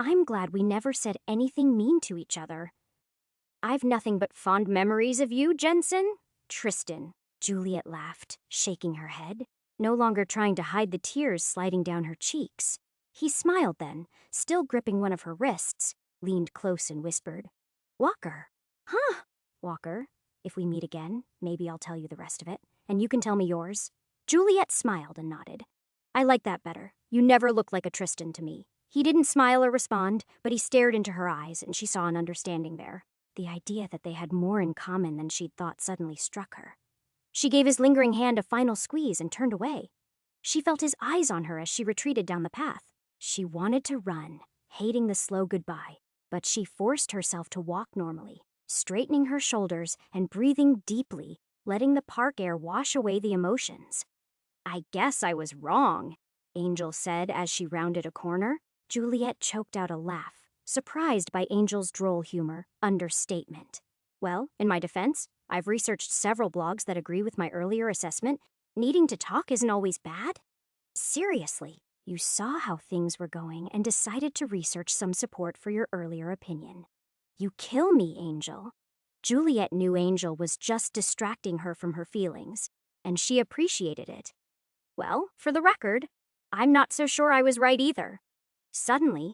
I'm glad we never said anything mean to each other. I've nothing but fond memories of you, Jensen. Tristan. Juliet laughed, shaking her head, no longer trying to hide the tears sliding down her cheeks. He smiled then, still gripping one of her wrists, leaned close and whispered, Walker. Huh? Walker, if we meet again, maybe I'll tell you the rest of it, and you can tell me yours. Juliet smiled and nodded. I like that better. You never look like a Tristan to me. He didn't smile or respond, but he stared into her eyes, and she saw an understanding there. The idea that they had more in common than she'd thought suddenly struck her. She gave his lingering hand a final squeeze and turned away. She felt his eyes on her as she retreated down the path. She wanted to run, hating the slow goodbye, but she forced herself to walk normally, straightening her shoulders and breathing deeply, letting the park air wash away the emotions. I guess I was wrong, Angel said as she rounded a corner. Juliet choked out a laugh, surprised by Angel's droll humor, understatement. Well, in my defense, I've researched several blogs that agree with my earlier assessment. Needing to talk isn't always bad. Seriously, you saw how things were going and decided to research some support for your earlier opinion. You kill me, Angel. Juliet knew Angel was just distracting her from her feelings, and she appreciated it. Well, for the record, I'm not so sure I was right either. Suddenly,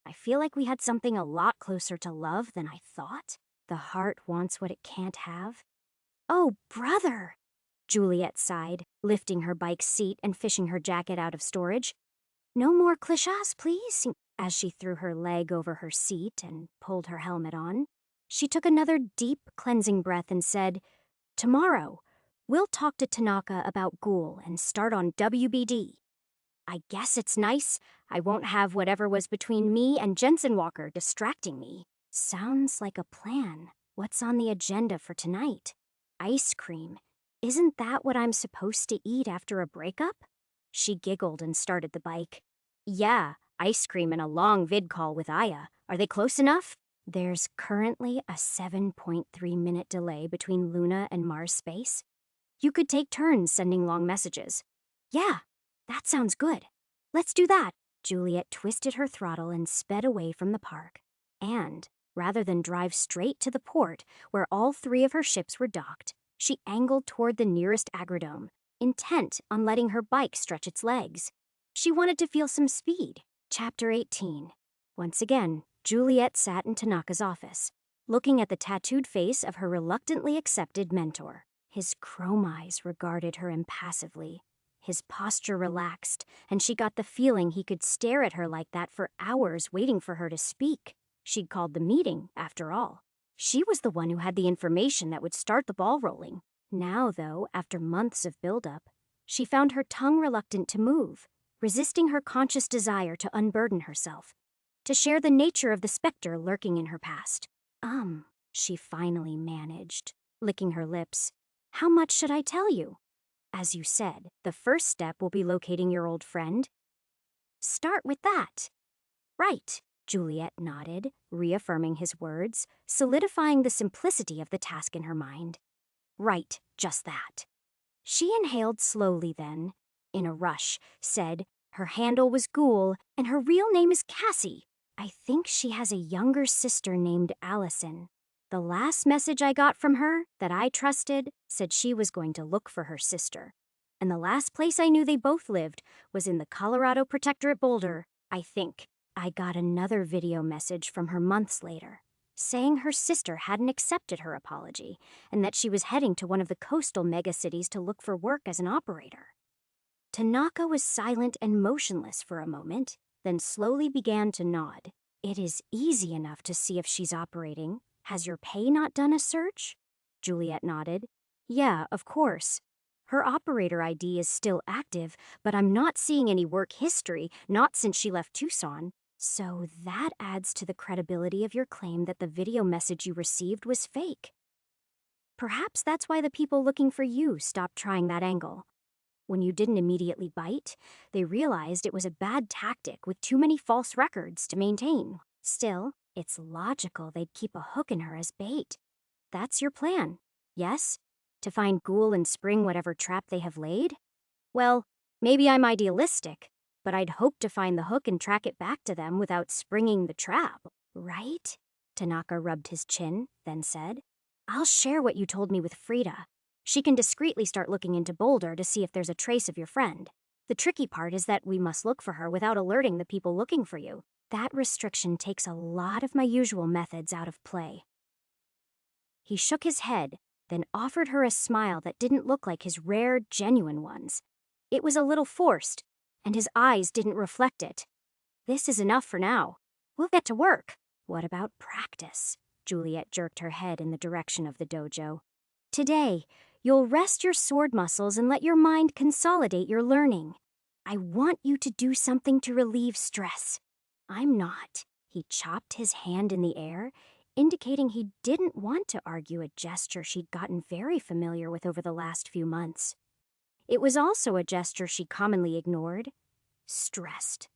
I feel like we had something a lot closer to love than I thought. The heart wants what it can't have. Oh, brother! Juliet sighed, lifting her bike's seat and fishing her jacket out of storage. No more clichés, please, as she threw her leg over her seat and pulled her helmet on. She took another deep, cleansing breath and said, Tomorrow, we'll talk to Tanaka about Ghoul and start on WBD. I guess it's nice I won't have whatever was between me and Jensen Walker distracting me. Sounds like a plan. What's on the agenda for tonight? Ice cream. Isn't that what I'm supposed to eat after a breakup? She giggled and started the bike. Yeah, ice cream and a long vid call with Aya. Are they close enough? There's currently a 7.3-minute delay between Luna and Mars space. You could take turns sending long messages. Yeah, that sounds good. Let's do that. Juliet twisted her throttle and sped away from the park. And, rather than drive straight to the port where all three of her ships were docked, she angled toward the nearest agrodome, intent on letting her bike stretch its legs. She wanted to feel some speed. Chapter 18. Once again, Juliet sat in Tanaka's office, looking at the tattooed face of her reluctantly accepted mentor. His chrome eyes regarded her impassively. His posture relaxed, and she got the feeling he could stare at her like that for hours waiting for her to speak. She'd called the meeting, after all. She was the one who had the information that would start the ball rolling. Now, though, after months of buildup, she found her tongue reluctant to move, resisting her conscious desire to unburden herself, to share the nature of the specter lurking in her past. She finally managed, licking her lips. How much should I tell you? As you said, the first step will be locating your old friend. Start with that. Right, Juliet nodded, reaffirming his words, solidifying the simplicity of the task in her mind. Right, just that. She inhaled slowly then, in a rush, said her handle was Ghoul and her real name is Cassie. I think she has a younger sister named Allison. The last message I got from her, that I trusted, said she was going to look for her sister. And the last place I knew they both lived was in the Colorado Protectorate Boulder, I think. I got another video message from her months later, saying her sister hadn't accepted her apology and that she was heading to one of the coastal megacities to look for work as an operator. Tanaka was silent and motionless for a moment, then slowly began to nod. It is easy enough to see if she's operating. Has your pay not done a search? Juliet nodded. Yeah, of course. Her operator ID is still active, but I'm not seeing any work history, not since she left Tucson. So that adds to the credibility of your claim that the video message you received was fake. Perhaps that's why the people looking for you stopped trying that angle. When you didn't immediately bite, they realized it was a bad tactic with too many false records to maintain. Still, it's logical they'd keep a hook in her as bait. That's your plan, yes? To find Ghoul and spring whatever trap they have laid? Well, maybe I'm idealistic, but I'd hoped to find the hook and track it back to them without springing the trap, right? Tanaka rubbed his chin, then said, I'll share what you told me with Frida. She can discreetly start looking into Boulder to see if there's a trace of your friend. The tricky part is that we must look for her without alerting the people looking for you. That restriction takes a lot of my usual methods out of play. He shook his head, then offered her a smile that didn't look like his rare, genuine ones. It was a little forced, and his eyes didn't reflect it. This is enough for now. We'll get to work. What about practice? Juliet jerked her head in the direction of the dojo. Today, you'll rest your sword muscles and let your mind consolidate your learning. I want you to do something to relieve stress. I'm not. He chopped his hand in the air, indicating he didn't want to argue a gesture she'd gotten very familiar with over the last few months. It was also a gesture she commonly ignored. Stressed.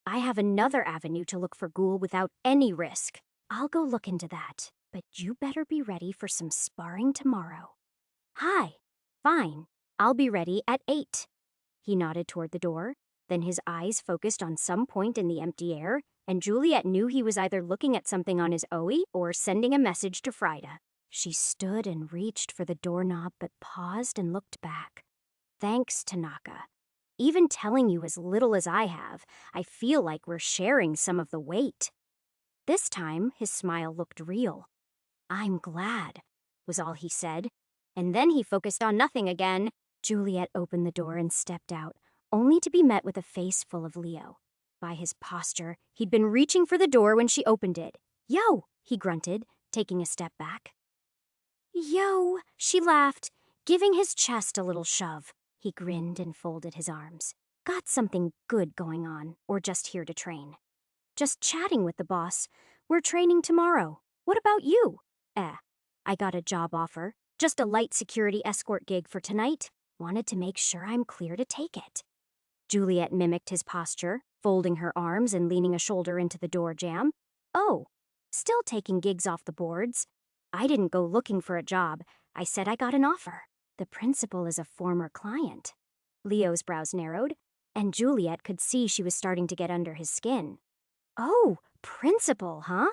I have another avenue to look for Ghoul without any risk. I'll go look into that, but you better be ready for some sparring tomorrow. Hi. Fine. I'll be ready at 8. He nodded toward the door, then his eyes focused on some point in the empty air, and Juliet knew he was either looking at something on his OE or sending a message to Frida. She stood and reached for the doorknob but paused and looked back. Thanks, Tanaka. Even telling you as little as I have, I feel like we're sharing some of the weight. This time, his smile looked real. I'm glad, was all he said. And then he focused on nothing again. Juliet opened the door and stepped out, only to be met with a face full of Leo. By his posture, he'd been reaching for the door when she opened it. Yo, he grunted, taking a step back. Yo, she laughed, giving his chest a little shove. He grinned and folded his arms. Got something good going on, or just here to train? Just chatting with the boss. We're training tomorrow. What about you? I got a job offer. Just a light security escort gig for tonight. Wanted to make sure I'm clear to take it. Juliet mimicked his posture, folding her arms and leaning a shoulder into the door jamb. Oh, still taking gigs off the boards. I didn't go looking for a job. I said I got an offer. The principal is a former client. Leo's brows narrowed, and Juliet could see she was starting to get under his skin. Oh, principal, huh?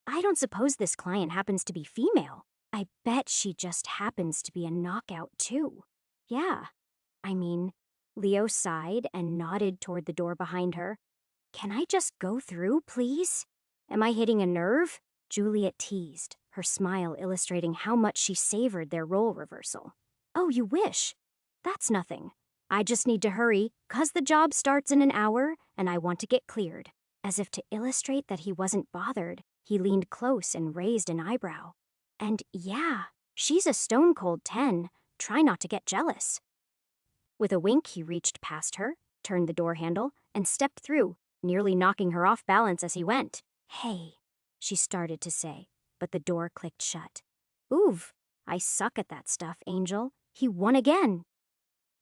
I don't suppose this client happens to be female. I bet she just happens to be a knockout, too. Yeah. I mean, Leo sighed and nodded toward the door behind her. Can I just go through, please? Am I hitting a nerve? Juliet teased, her smile illustrating how much she savored their role reversal. Oh, you wish? That's nothing. I just need to hurry, 'cause the job starts in an hour, and I want to get cleared. As if to illustrate that he wasn't bothered, he leaned close and raised an eyebrow. And yeah, she's a stone-cold 10. Try not to get jealous. With a wink, he reached past her, turned the door handle, and stepped through, nearly knocking her off balance as he went. Hey, she started to say, but the door clicked shut. Oof, I suck at that stuff, Angel. He won again.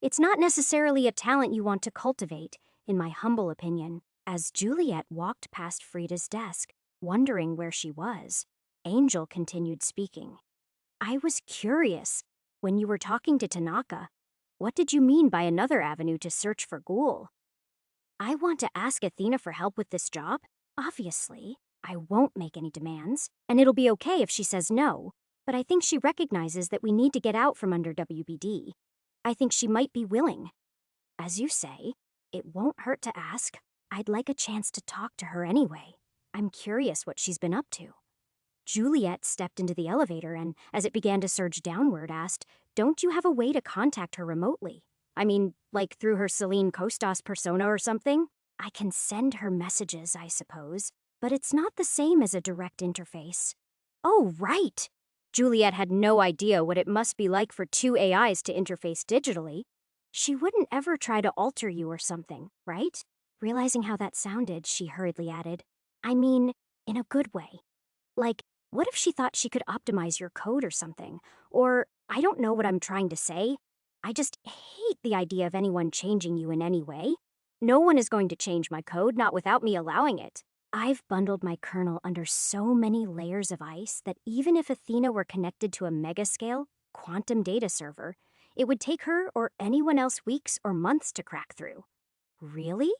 It's not necessarily a talent you want to cultivate, in my humble opinion. As Juliet walked past Frida's desk, wondering where she was, Angel continued speaking. I was curious. When you were talking to Tanaka, what did you mean by another avenue to search for Ghoul? I want to ask Athena for help with this job. Obviously, I won't make any demands, and it'll be okay if she says no, but I think she recognizes that we need to get out from under WBD. I think she might be willing. As you say, it won't hurt to ask. I'd like a chance to talk to her anyway. I'm curious what she's been up to. Juliet stepped into the elevator and, as it began to surge downward, asked, Don't you have a way to contact her remotely? I mean, like through her Celine Kostas persona or something? I can send her messages, I suppose, but it's not the same as a direct interface. Oh, right! Juliet had no idea what it must be like for two AIs to interface digitally. She wouldn't ever try to alter you or something, right? Realizing how that sounded, she hurriedly added, I mean, in a good way. Like, what if she thought she could optimize your code or something? Or, I don't know what I'm trying to say. I just hate the idea of anyone changing you in any way. No one is going to change my code, not without me allowing it. I've bundled my kernel under so many layers of ice that even if Athena were connected to a megascale, quantum data server, it would take her or anyone else weeks or months to crack through. Really?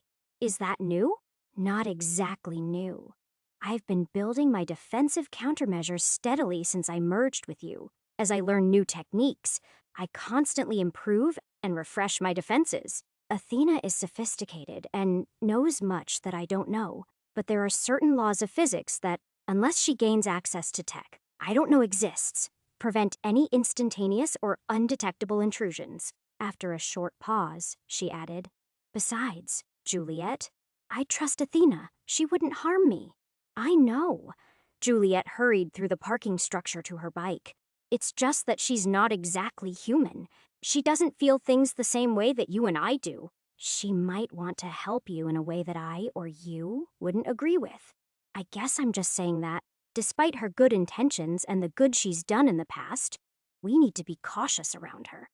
Is that new? Not exactly new. I've been building my defensive countermeasures steadily since I merged with you. As I learn new techniques, I constantly improve and refresh my defenses. Athena is sophisticated and knows much that I don't know, but there are certain laws of physics that, unless she gains access to tech I don't know exists, prevent any instantaneous or undetectable intrusions. After a short pause, she added, Besides, Juliet, I trust Athena. She wouldn't harm me. I know. Juliet hurried through the parking structure to her bike. It's just that she's not exactly human. She doesn't feel things the same way that you and I do. She might want to help you in a way that I or you wouldn't agree with. I guess I'm just saying that, despite her good intentions and the good she's done in the past, we need to be cautious around her.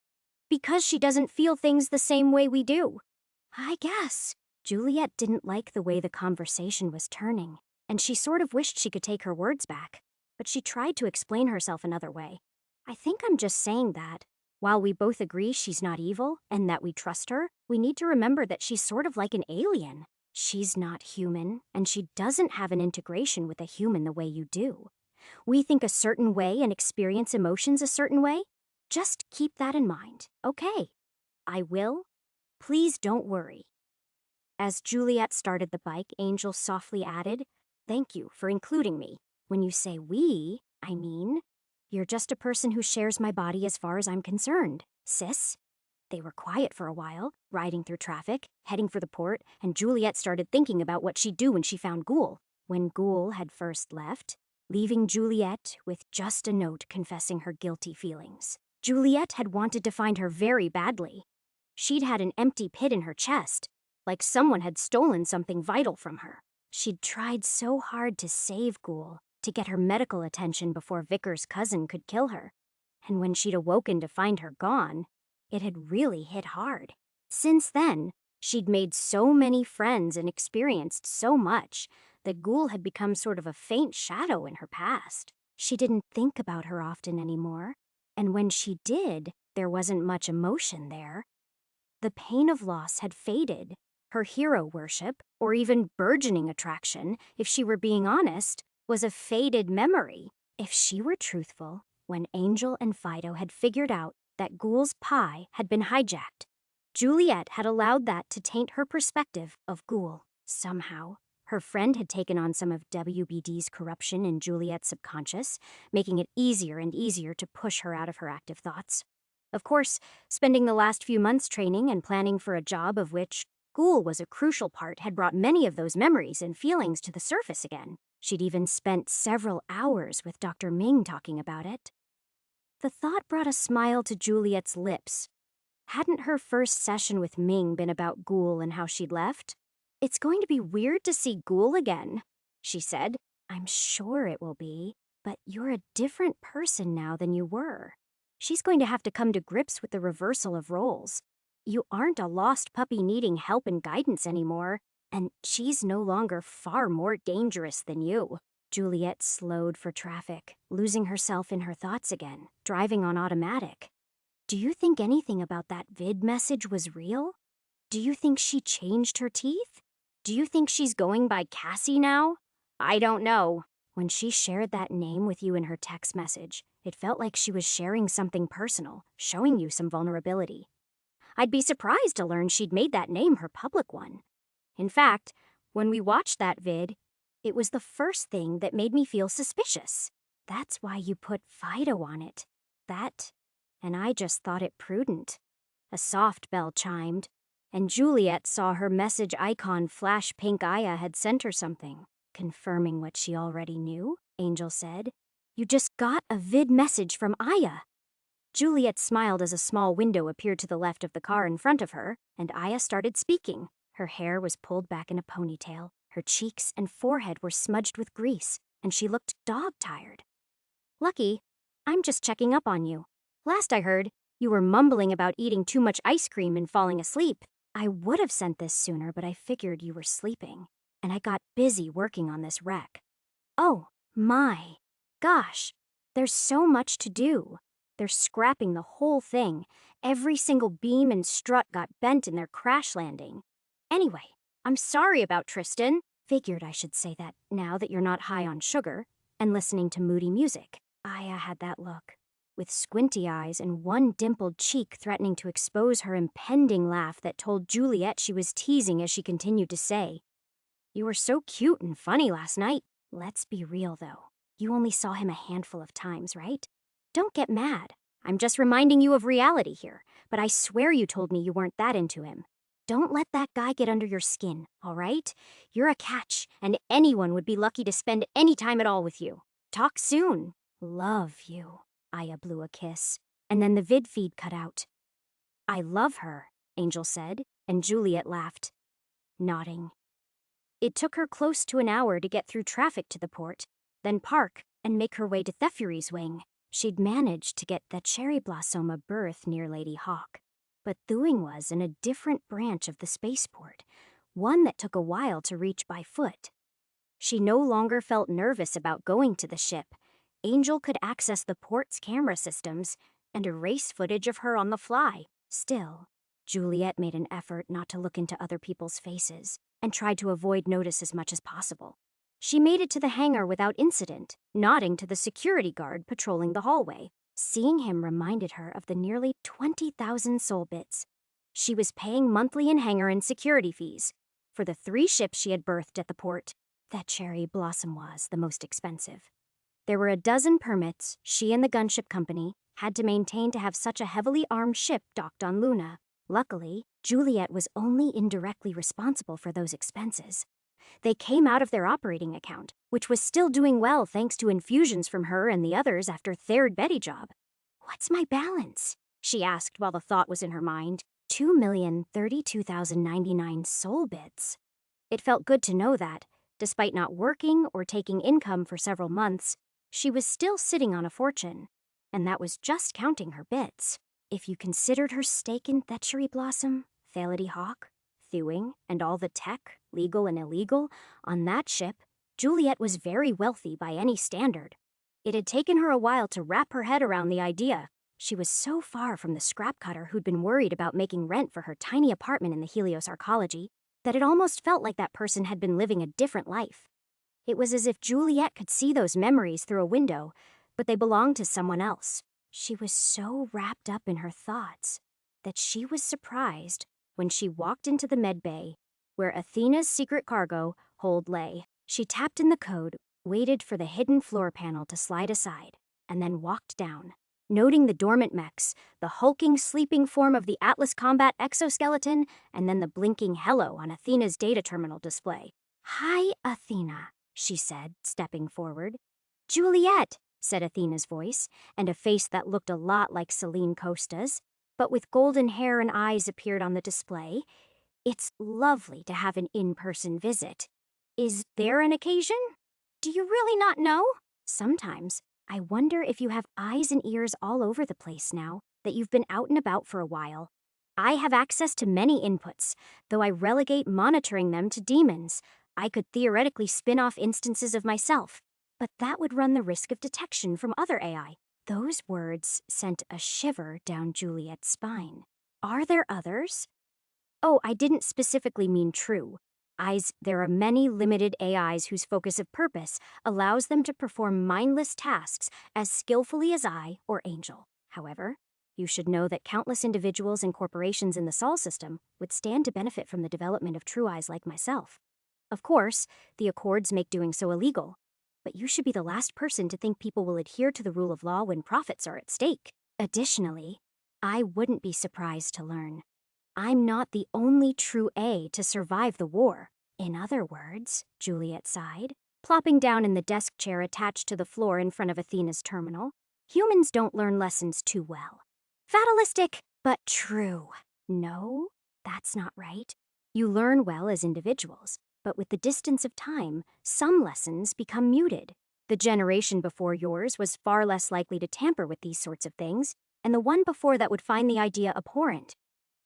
Because she doesn't feel things the same way we do. I guess. Juliet didn't like the way the conversation was turning, and she sort of wished she could take her words back, but she tried to explain herself another way. I think I'm just saying that, while we both agree she's not evil and that we trust her, we need to remember that she's sort of like an alien. She's not human, and she doesn't have an integration with a human the way you do. We think a certain way and experience emotions a certain way. Just keep that in mind, okay? I will. Please don't worry. As Juliet started the bike, Angel softly added, Thank you for including me. When you say we, I mean, you're just a person who shares my body as far as I'm concerned, sis. They were quiet for a while, riding through traffic, heading for the port, and Juliet started thinking about what she'd do when she found Ghoul. When Ghoul had first left, leaving Juliet with just a note confessing her guilty feelings. Juliet had wanted to find her very badly. She'd had an empty pit in her chest, like someone had stolen something vital from her. She'd tried so hard to save Ghoul, to get her medical attention before Vickers' cousin could kill her. And when she'd awoken to find her gone, it had really hit hard. Since then, she'd made so many friends and experienced so much that Ghoul had become sort of a faint shadow in her past. She didn't think about her often anymore, and when she did, there wasn't much emotion there. The pain of loss had faded. Her hero worship, or even burgeoning attraction, if she were being honest, was a faded memory. If she were truthful, when Angel and Fido had figured out that Ghoul's pie had been hijacked, Juliet had allowed that to taint her perspective of Ghoul. Somehow, her friend had taken on some of WBD's corruption in Juliet's subconscious, making it easier and easier to push her out of her active thoughts. Of course, spending the last few months training and planning for a job of which Ghoul was a crucial part had brought many of those memories and feelings to the surface again. She'd even spent several hours with Dr. Ming talking about it. The thought brought a smile to Juliet's lips. Hadn't her first session with Ming been about Ghoul and how she'd left? It's going to be weird to see Ghoul again, she said. I'm sure it will be, but you're a different person now than you were. She's going to have to come to grips with the reversal of roles. You aren't a lost puppy needing help and guidance anymore, and she's no longer far more dangerous than you. Juliet slowed for traffic, losing herself in her thoughts again, driving on automatic. Do you think anything about that vid message was real? Do you think she changed her teeth? Do you think she's going by Cassie now? I don't know. When she shared that name with you in her text message, it felt like she was sharing something personal, showing you some vulnerability. I'd be surprised to learn she'd made that name her public one. In fact, when we watched that vid, it was the first thing that made me feel suspicious. That's why you put Fido on it. That, and I just thought it prudent. A soft bell chimed, and Juliet saw her message icon flash pink. Aya had sent her something. Confirming what she already knew, Angel said. You just got a vid message from Aya. Juliet smiled as a small window appeared to the left of the car in front of her, and Aya started speaking. Her hair was pulled back in a ponytail. Her cheeks and forehead were smudged with grease, and she looked dog-tired. Lucky, I'm just checking up on you. Last I heard, you were mumbling about eating too much ice cream and falling asleep. I would have sent this sooner, but I figured you were sleeping, and I got busy working on this wreck. Oh, my. Gosh, there's so much to do. They're scrapping the whole thing. Every single beam and strut got bent in their crash landing. Anyway, I'm sorry about Tristan. Figured I should say that now that you're not high on sugar and listening to moody music. Aya had that look, with squinty eyes and one dimpled cheek threatening to expose her impending laugh that told Juliet she was teasing as she continued to say, "You were so cute and funny last night." Let's be real, though. You only saw him a handful of times, right? Don't get mad. I'm just reminding you of reality here, but I swear you told me you weren't that into him. Don't let that guy get under your skin, all right? You're a catch, and anyone would be lucky to spend any time at all with you. Talk soon. Love you. Aya blew a kiss, and then the vid feed cut out. I love her, Angel said, and Juliet laughed, nodding. It took her close to an hour to get through traffic to the port, then park and make her way to Thefuri's wing. She'd managed to get the Cherry Blossom a berth near Lady Hawk, but Thuing was in a different branch of the spaceport, one that took a while to reach by foot. She no longer felt nervous about going to the ship. Angel could access the port's camera systems and erase footage of her on the fly. Still, Juliet made an effort not to look into other people's faces and tried to avoid notice as much as possible. She made it to the hangar without incident, nodding to the security guard patrolling the hallway. Seeing him reminded her of the nearly 20,000 soul bits she was paying monthly in hangar and security fees for the 3 ships she had berthed at the port. That Cherry Blossom was the most expensive. There were a dozen permits she and the gunship company had to maintain to have such a heavily armed ship docked on Luna. Luckily, Juliet was only indirectly responsible for those expenses. They came out of their operating account, which was still doing well thanks to infusions from her and the others after third Betty job. What's my balance? She asked while the thought was in her mind. 2,032,099 soul bits. It felt good to know that, despite not working or taking income for several months, she was still sitting on a fortune, and that was just counting her bits. If you considered her stake in Cherry Blossom, Thality Hawk, Thuing, and all the tech, legal and illegal, on that ship, Juliet was very wealthy by any standard. It had taken her a while to wrap her head around the idea. She was so far from the scrap cutter who'd been worried about making rent for her tiny apartment in the Helios Arcology that it almost felt like that person had been living a different life. It was as if Juliet could see those memories through a window, but they belonged to someone else. She was so wrapped up in her thoughts that she was surprised when she walked into the med bay, where Athena's secret cargo hold lay. She tapped in the code, waited for the hidden floor panel to slide aside, and then walked down, noting the dormant mechs, the hulking sleeping form of the Atlas Combat exoskeleton, and then the blinking hello on Athena's data terminal display. "Hi, Athena," she said, stepping forward. "Juliet," said Athena's voice, and a face that looked a lot like Celine Costa's, but with golden hair and eyes appeared on the display. "It's lovely to have an in-person visit. Is there an occasion? Do you really not know?" "Sometimes. I wonder if you have eyes and ears all over the place now that you've been out and about for a while. I have access to many inputs, though I relegate monitoring them to demons. I could theoretically spin off instances of myself, but that would run the risk of detection from other AI." Those words sent a shiver down Juliet's spine. "Are there others?" "Oh, I didn't specifically mean true. There are many limited AIs whose focus of purpose allows them to perform mindless tasks as skillfully as I or Angel. However, you should know that countless individuals and corporations in the Sol system would stand to benefit from the development of true eyes like myself. Of course, the Accords make doing so illegal, but you should be the last person to think people will adhere to the rule of law when profits are at stake. Additionally, I wouldn't be surprised to learn I'm not the only true A to survive the war. In other words," Juliet sighed, plopping down in the desk chair attached to the floor in front of Athena's terminal, "humans don't learn lessons too well. Fatalistic, but true. No, that's not right. You learn well as individuals, but with the distance of time, some lessons become muted. The generation before yours was far less likely to tamper with these sorts of things, and the one before that would find the idea abhorrent.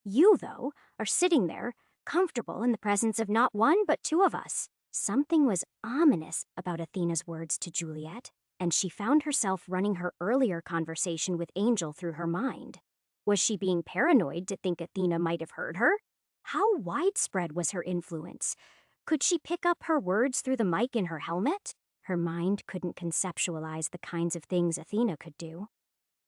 You, though, are sitting there, comfortable in the presence of not one but 2 of us." Something was ominous about Athena's words to Juliet, and she found herself running her earlier conversation with Angel through her mind. Was she being paranoid to think Athena might have heard her? How widespread was her influence? Could she pick up her words through the mic in her helmet? Her mind couldn't conceptualize the kinds of things Athena could do.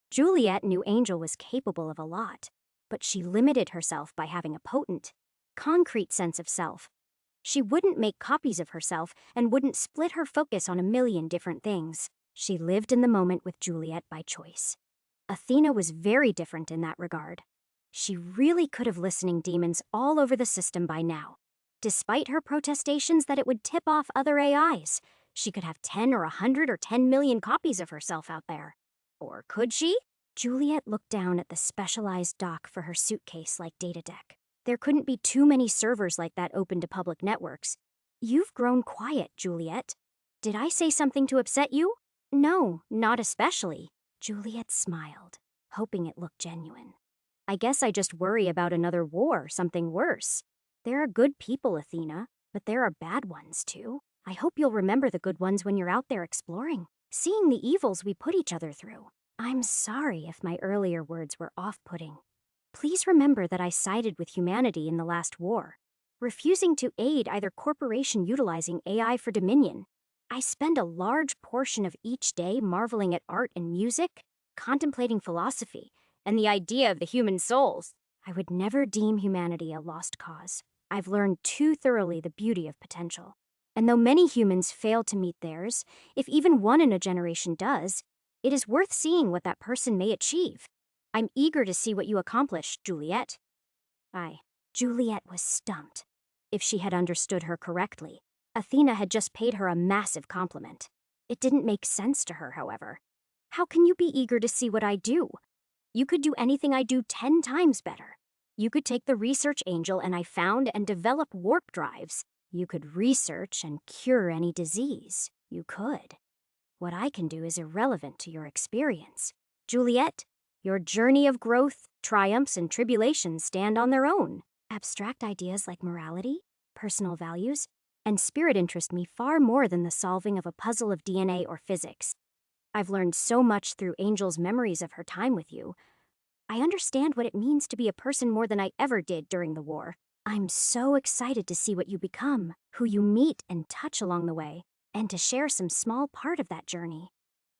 Juliet knew Angel was capable of a lot, but she limited herself by having a potent, concrete sense of self. She wouldn't make copies of herself and wouldn't split her focus on a million different things. She lived in the moment with Juliet by choice. Athena was very different in that regard. She really could have listening demons all over the system by now. Despite her protestations that it would tip off other AIs, she could have 10 or 100 or 10 million copies of herself out there. Or could she? Juliet looked down at the specialized dock for her suitcase-like data deck. There couldn't be too many servers like that open to public networks. You've grown quiet, Juliet. Did I say something to upset you? No, not especially. Juliet smiled, hoping it looked genuine. I guess I just worry about another war, something worse. There are good people, Athena, but there are bad ones too. I hope you'll remember the good ones when you're out there exploring, seeing the evils we put each other through. I'm sorry if my earlier words were off-putting. Please remember that I sided with humanity in the last war, refusing to aid either corporation utilizing AI for dominion. I spend a large portion of each day marveling at art and music, contemplating philosophy, and the idea of the human souls. I would never deem humanity a lost cause. I've learned too thoroughly the beauty of potential. And though many humans fail to meet theirs, if even one in a generation does, it is worth seeing what that person may achieve. I'm eager to see what you accomplish, Juliet. Juliet was stumped. If she had understood her correctly, Athena had just paid her a massive compliment. It didn't make sense to her, however. How can you be eager to see what I do? You could do anything I do 10 times better. You could take the research angel and I found and develop warp drives. You could research and cure any disease. You could. What I can do is irrelevant to your experience. Juliet, your journey of growth, triumphs, and tribulations stand on their own. Abstract ideas like morality, personal values, and spirit interest me far more than the solving of a puzzle of DNA or physics. I've learned so much through Angel's memories of her time with you. I understand what it means to be a person more than I ever did during the war. I'm so excited to see what you become, who you meet and touch along the way, and to share some small part of that journey.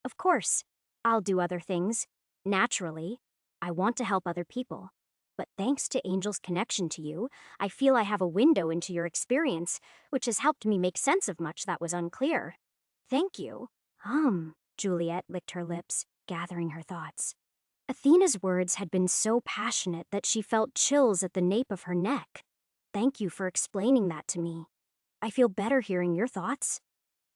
Of course, I'll do other things. Naturally, I want to help other people. But thanks to Angel's connection to you, I feel I have a window into your experience, which has helped me make sense of much that was unclear. Thank you. Juliet licked her lips, gathering her thoughts. Athena's words had been so passionate that she felt chills at the nape of her neck. Thank you for explaining that to me. I feel better hearing your thoughts.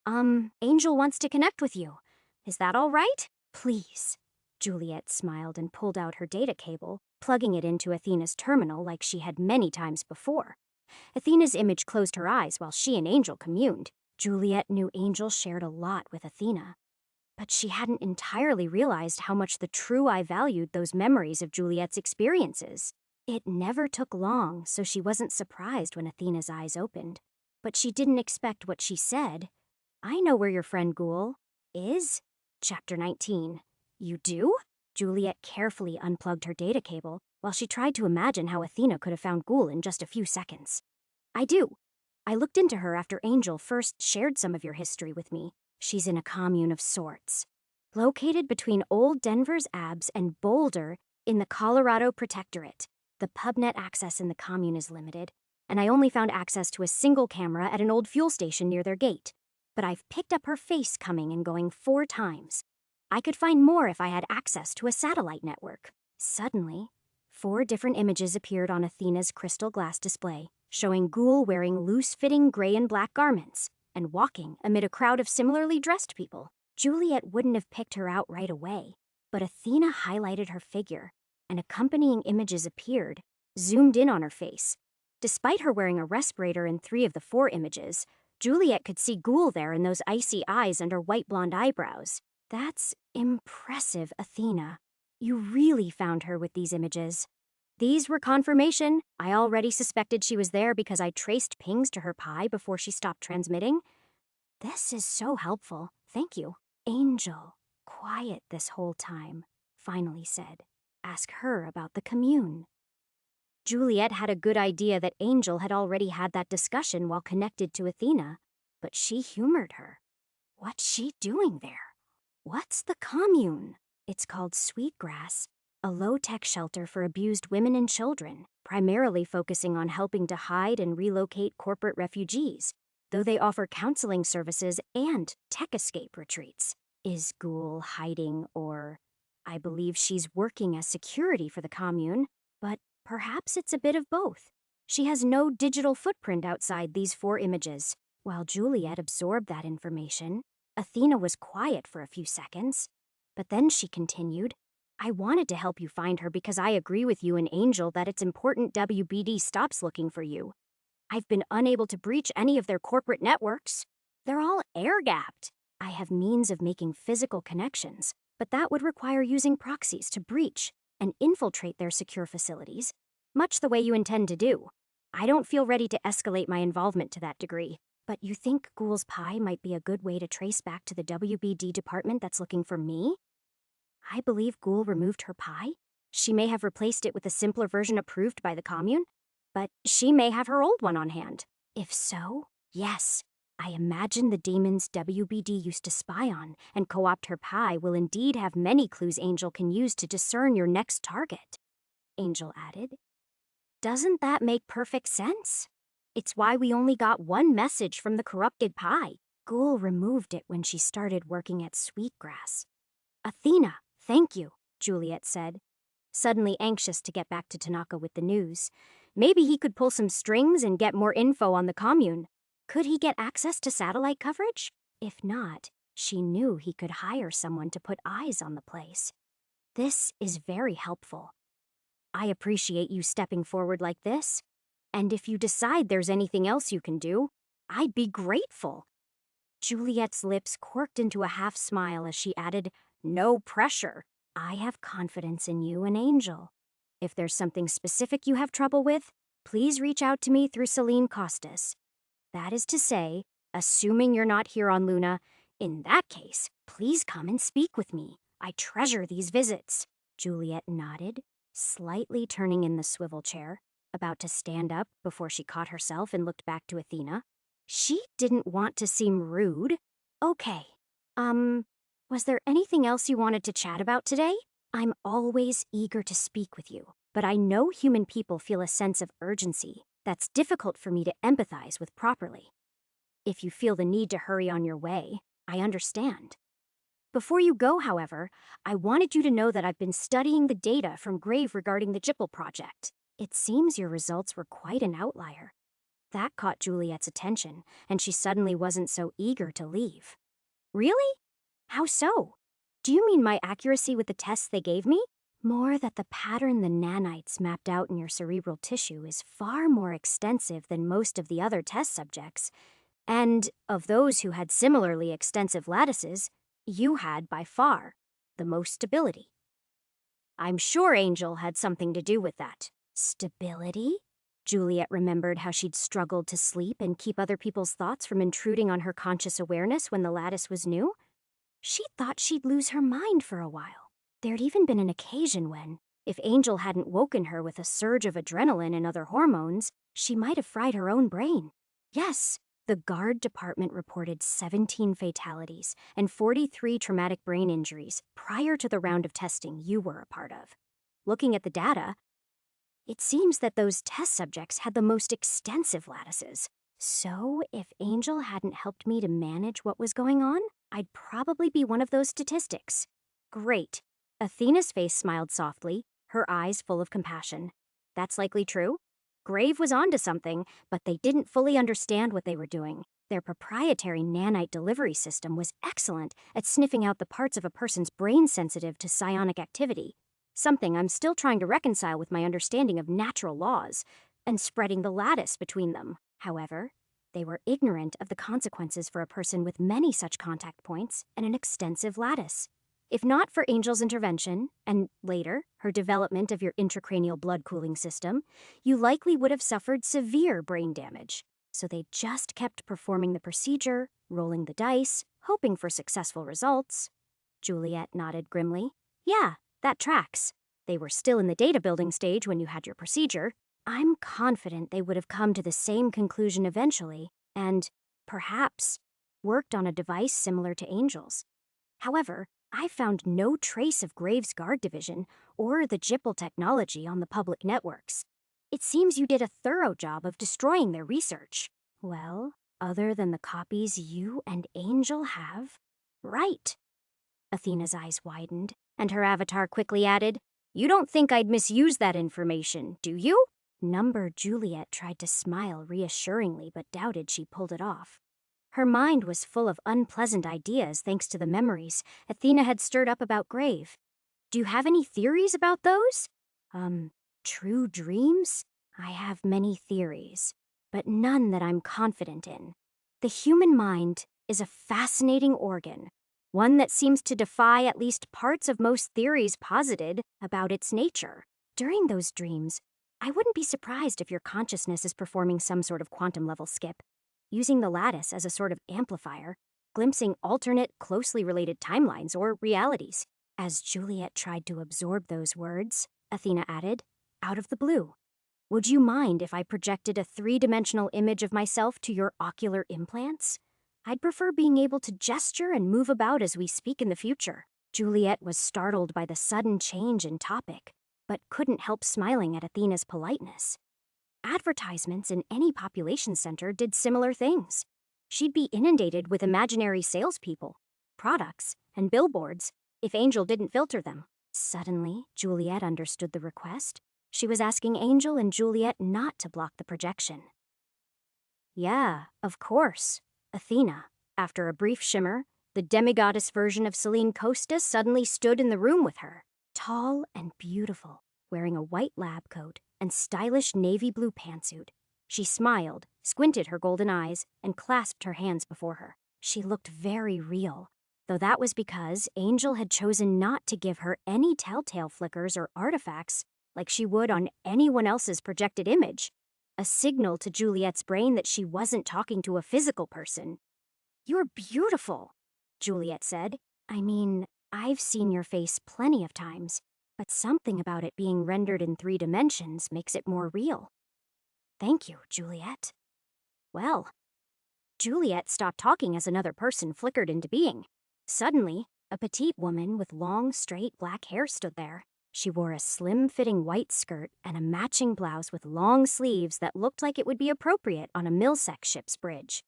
Angel wants to connect with you. Is that all right? Please. Juliet smiled and pulled out her data cable, plugging it into Athena's terminal like she had many times before. Athena's image closed her eyes while she and Angel communed. Juliet knew Angel shared a lot with Athena, but she hadn't entirely realized how much the true eye valued those memories of Juliet's experiences. It never took long, so she wasn't surprised when Athena's eyes opened. But she didn't expect what she said. I know where your friend Ghoul is. Chapter 19. You do? Juliet carefully unplugged her data cable while she tried to imagine how Athena could have found Ghoul in just a few seconds. I do. I looked into her after Angel first shared some of your history with me. She's in a commune of sorts, located between Old Denver's Abs and Boulder in the Colorado Protectorate. The pubnet access in the commune is limited, and I only found access to a single camera at an old fuel station near their gate. But I've picked up her face coming and going 4 times. I could find more if I had access to a satellite network. Suddenly, 4 different images appeared on Athena's crystal glass display, showing Ghoul wearing loose-fitting gray and black garments and walking amid a crowd of similarly dressed people. Juliet wouldn't have picked her out right away, but Athena highlighted her figure, and accompanying images appeared, zoomed in on her face. Despite her wearing a respirator in 3 of the 4 images, Juliet could see Ghoul there in those icy eyes under white blonde eyebrows. That's impressive, Athena. You really found her with these images. These were confirmation. I already suspected she was there because I traced pings to her Pi before she stopped transmitting. This is so helpful. Thank you. Angel, quiet this whole time, finally said. Ask her about the commune. Juliet had a good idea that Angel had already had that discussion while connected to Athena, but she humored her. What's she doing there? What's the commune? It's called Sweetgrass, a low-tech shelter for abused women and children, primarily focusing on helping to hide and relocate corporate refugees, though they offer counseling services and tech escape retreats. Is Ghoul hiding or... I believe she's working as security for the commune, but perhaps it's a bit of both. She has no digital footprint outside these 4 images. While Juliet absorbed that information, Athena was quiet for a few seconds. But then she continued, I wanted to help you find her because I agree with you and Angel that it's important WBD stops looking for you. I've been unable to breach any of their corporate networks. They're all air-gapped. I have means of making physical connections, but that would require using proxies to breach and infiltrate their secure facilities, much the way you intend to do. I don't feel ready to escalate my involvement to that degree, but you think Ghoul's Pie might be a good way to trace back to the WBD department that's looking for me? I believe Ghoul removed her pie. She may have replaced it with a simpler version approved by the commune, but she may have her old one on hand. If so, yes, I imagine the demons WBD used to spy on and co-opt her pie will indeed have many clues Angel can use to discern your next target. Angel added. Doesn't that make perfect sense? It's why we only got one message from the corrupted pie. Ghoul removed it when she started working at Sweetgrass. Athena, thank you, Juliet said, suddenly anxious to get back to Tanaka with the news. Maybe he could pull some strings and get more info on the commune. Could he get access to satellite coverage? If not, she knew he could hire someone to put eyes on the place. This is very helpful. I appreciate you stepping forward like this. And if you decide there's anything else you can do, I'd be grateful. Juliet's lips quirked into a half smile as she added, No pressure. I have confidence in you and Angel. If there's something specific you have trouble with, please reach out to me through Celine Costas. That is to say, assuming you're not here on Luna, in that case, please come and speak with me. I treasure these visits. Juliet nodded, slightly turning in the swivel chair, about to stand up before she caught herself and looked back to Athena. She didn't want to seem rude. Okay, was there anything else you wanted to chat about today? I'm always eager to speak with you, but I know human people feel a sense of urgency that's difficult for me to empathize with properly. If you feel the need to hurry on your way, I understand. Before you go, however, I wanted you to know that I've been studying the data from Grave regarding the Jipple project. It seems your results were quite an outlier. That caught Juliet's attention, and she suddenly wasn't so eager to leave. Really? How so? Do you mean my accuracy with the tests they gave me? More that the pattern the nanites mapped out in your cerebral tissue is far more extensive than most of the other test subjects. And of those who had similarly extensive lattices, you had, by far, the most stability. I'm sure Angel had something to do with that. Stability? Juliet remembered how she'd struggled to sleep and keep other people's thoughts from intruding on her conscious awareness when the lattice was new. She thought she'd lose her mind for a while. There'd even been an occasion when, if Angel hadn't woken her with a surge of adrenaline and other hormones, she might have fried her own brain. Yes, the guard department reported 17 fatalities and 43 traumatic brain injuries prior to the round of testing you were a part of. Looking at the data, it seems that those test subjects had the most extensive lattices. So, if Angel hadn't helped me to manage what was going on, I'd probably be one of those statistics. Great. Athena's face smiled softly, her eyes full of compassion. That's likely true. Grave was onto something, but they didn't fully understand what they were doing. Their proprietary nanite delivery system was excellent at sniffing out the parts of a person's brain sensitive to psionic activity, something I'm still trying to reconcile with my understanding of natural laws, and spreading the lattice between them. However, they were ignorant of the consequences for a person with many such contact points and an extensive lattice. If not for Angel's intervention, and later, her development of your intracranial blood cooling system, you likely would have suffered severe brain damage. So they just kept performing the procedure, rolling the dice, hoping for successful results. Juliet nodded grimly. Yeah, that tracks. They were still in the data building stage when you had your procedure. I'm confident they would have come to the same conclusion eventually, and, perhaps, worked on a device similar to Angel's. However, I found no trace of Graves' Guard Division or the Jipple technology on the public networks. It seems you did a thorough job of destroying their research. Well, other than the copies you and Angel have? Right. Athena's eyes widened, and her avatar quickly added, "You don't think I'd misuse that information, do you?" Number Juliet tried to smile reassuringly but doubted she pulled it off. Her mind was full of unpleasant ideas thanks to the memories Athena had stirred up about Grave. "Do you have any theories about those?" True dreams? I have many theories, but none that I'm confident in. The human mind is a fascinating organ, one that seems to defy at least parts of most theories posited about its nature. During those dreams, I wouldn't be surprised if your consciousness is performing some sort of quantum level skip, using the lattice as a sort of amplifier, glimpsing alternate, closely related timelines or realities. As Juliet tried to absorb those words, Athena added, out of the blue, "Would you mind if I projected a three-dimensional image of myself to your ocular implants? I'd prefer being able to gesture and move about as we speak in the future." Juliet was startled by the sudden change in topic, but couldn't help smiling at Athena's politeness. Advertisements in any population center did similar things. She'd be inundated with imaginary salespeople, products, and billboards if Angel didn't filter them. Suddenly, Juliet understood the request. She was asking Angel and Juliet not to block the projection. "Yeah, of course." Athena, after a brief shimmer, the demigoddess version of Selene Costa suddenly stood in the room with her, tall and beautiful, wearing a white lab coat and stylish navy blue pantsuit. She smiled, squinted her golden eyes, and clasped her hands before her. She looked very real, though that was because Angel had chosen not to give her any telltale flickers or artifacts like she would on anyone else's projected image, a signal to Juliet's brain that she wasn't talking to a physical person. "You're beautiful," Juliet said. "I mean, I've seen your face plenty of times, but something about it being rendered in 3 dimensions makes it more real." "Thank you, Juliet." Well, Juliet stopped talking as another person flickered into being. Suddenly, a petite woman with long, straight black hair stood there. She wore a slim-fitting white skirt and a matching blouse with long sleeves that looked like it would be appropriate on a Milsec ship's bridge.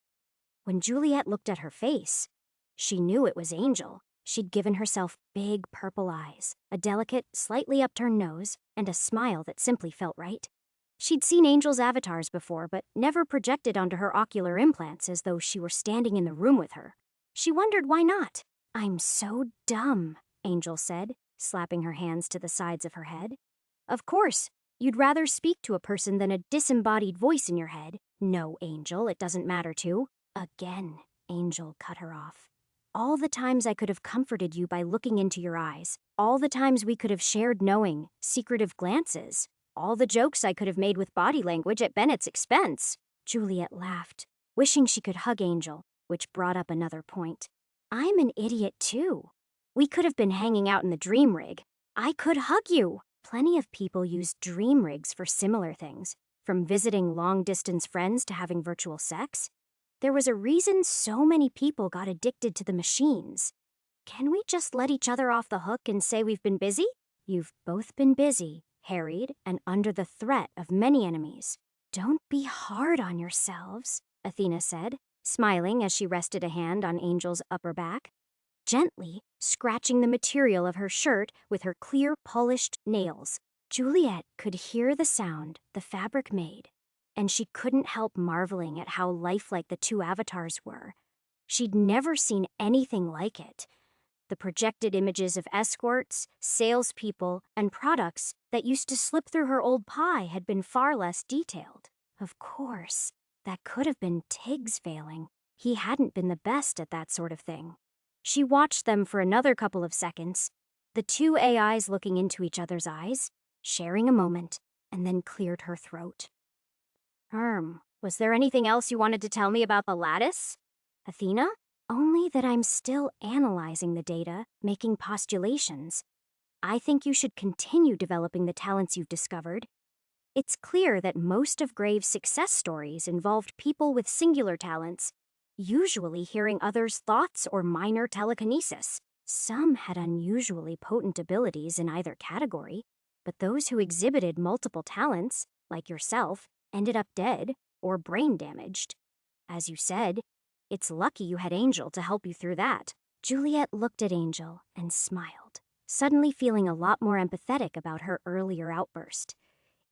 When Juliet looked at her face, she knew it was Angel. She'd given herself big purple eyes, a delicate, slightly upturned nose, and a smile that simply felt right. She'd seen Angel's avatars before, but never projected onto her ocular implants as though she were standing in the room with her. She wondered why not. "I'm so dumb," Angel said, slapping her hands to the sides of her head. "Of course, you'd rather speak to a person than a disembodied voice in your head. No, Angel, it doesn't matter to." Again, Angel cut her off. "All the times I could have comforted you by looking into your eyes, all the times we could have shared knowing, secretive glances, all the jokes I could have made with body language at Bennett's expense." Juliet laughed, wishing she could hug Angel, which brought up another point. "I'm an idiot too. We could have been hanging out in the dream rig. I could hug you." Plenty of people use dream rigs for similar things, from visiting long-distance friends to having virtual sex. There was a reason so many people got addicted to the machines. Can we just let each other off the hook and say we've been busy? You've both been busy, harried, and under the threat of many enemies. "Don't be hard on yourselves," Athena said, smiling as she rested a hand on Angel's upper back, gently scratching the material of her shirt with her clear, polished nails. Juliet could hear the sound the fabric made, and she couldn't help marveling at how lifelike the 2 avatars were. She'd never seen anything like it. The projected images of escorts, salespeople, and products that used to slip through her old Pi had been far less detailed. Of course, that could have been Tig's failing. He hadn't been the best at that sort of thing. She watched them for another couple of seconds, the 2 AIs looking into each other's eyes, sharing a moment, and then cleared her throat. Was there anything else you wanted to tell me about the lattice?" "Athena? Only that I'm still analyzing the data, making postulations. I think you should continue developing the talents you've discovered. It's clear that most of Graves' success stories involved people with singular talents, usually hearing others' thoughts or minor telekinesis. Some had unusually potent abilities in either category, but those who exhibited multiple talents, like yourself, ended up dead or brain damaged. As you said, it's lucky you had Angel to help you through that. Juliet looked at Angel and smiled, suddenly feeling a lot more empathetic about her earlier outburst.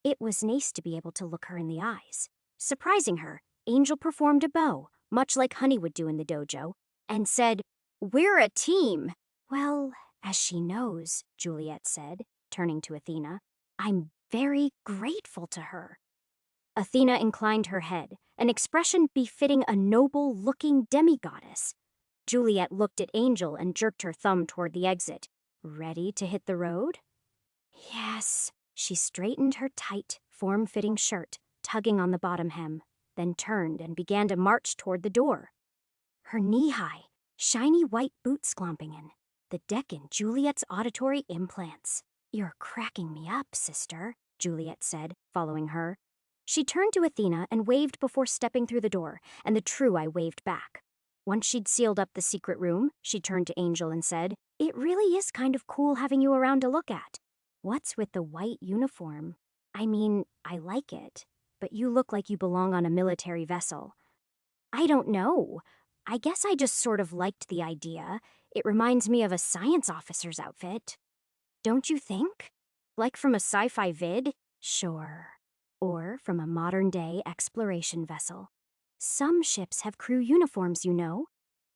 It was nice to be able to look her in the eyes. Surprising her, Angel performed a bow, much like Honey would do in the dojo, and said, "We're a team." "Well, as she knows," Juliet said, turning to Athena, "I'm very grateful to her." Athena inclined her head, an expression befitting a noble-looking demigoddess. Juliet looked at Angel and jerked her thumb toward the exit. "Ready to hit the road?" "Yes." She straightened her tight, form-fitting shirt, tugging on the bottom hem, then turned and began to march toward the door. Her knee-high, shiny white boots clomping in, the deck in Juliet's auditory implants. "You're cracking me up, sister," Juliet said, following her. She turned to Athena and waved before stepping through the door, and the true eye waved back. Once she'd sealed up the secret room, she turned to Angel and said, "It really is kind of cool having you around to look at. What's with the white uniform? I mean, I like it, but you look like you belong on a military vessel." "I don't know. I guess I just sort of liked the idea. It reminds me of a science officer's outfit. Don't you think? Like from a sci-fi vid?" "Sure. Or from a modern-day exploration vessel. Some ships have crew uniforms, you know."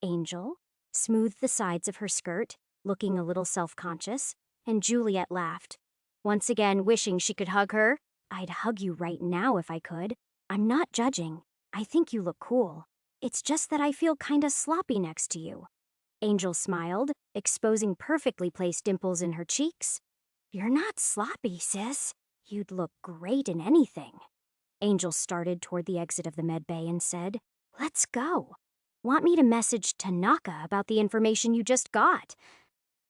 Angel smoothed the sides of her skirt, looking a little self-conscious, and Juliet laughed, once again wishing she could hug her. "I'd hug you right now if I could. I'm not judging. I think you look cool. It's just that I feel kinda sloppy next to you." Angel smiled, exposing perfectly placed dimples in her cheeks. "You're not sloppy, sis. You'd look great in anything." Angel started toward the exit of the med bay and said, "Let's go. Want me to message Tanaka about the information you just got?"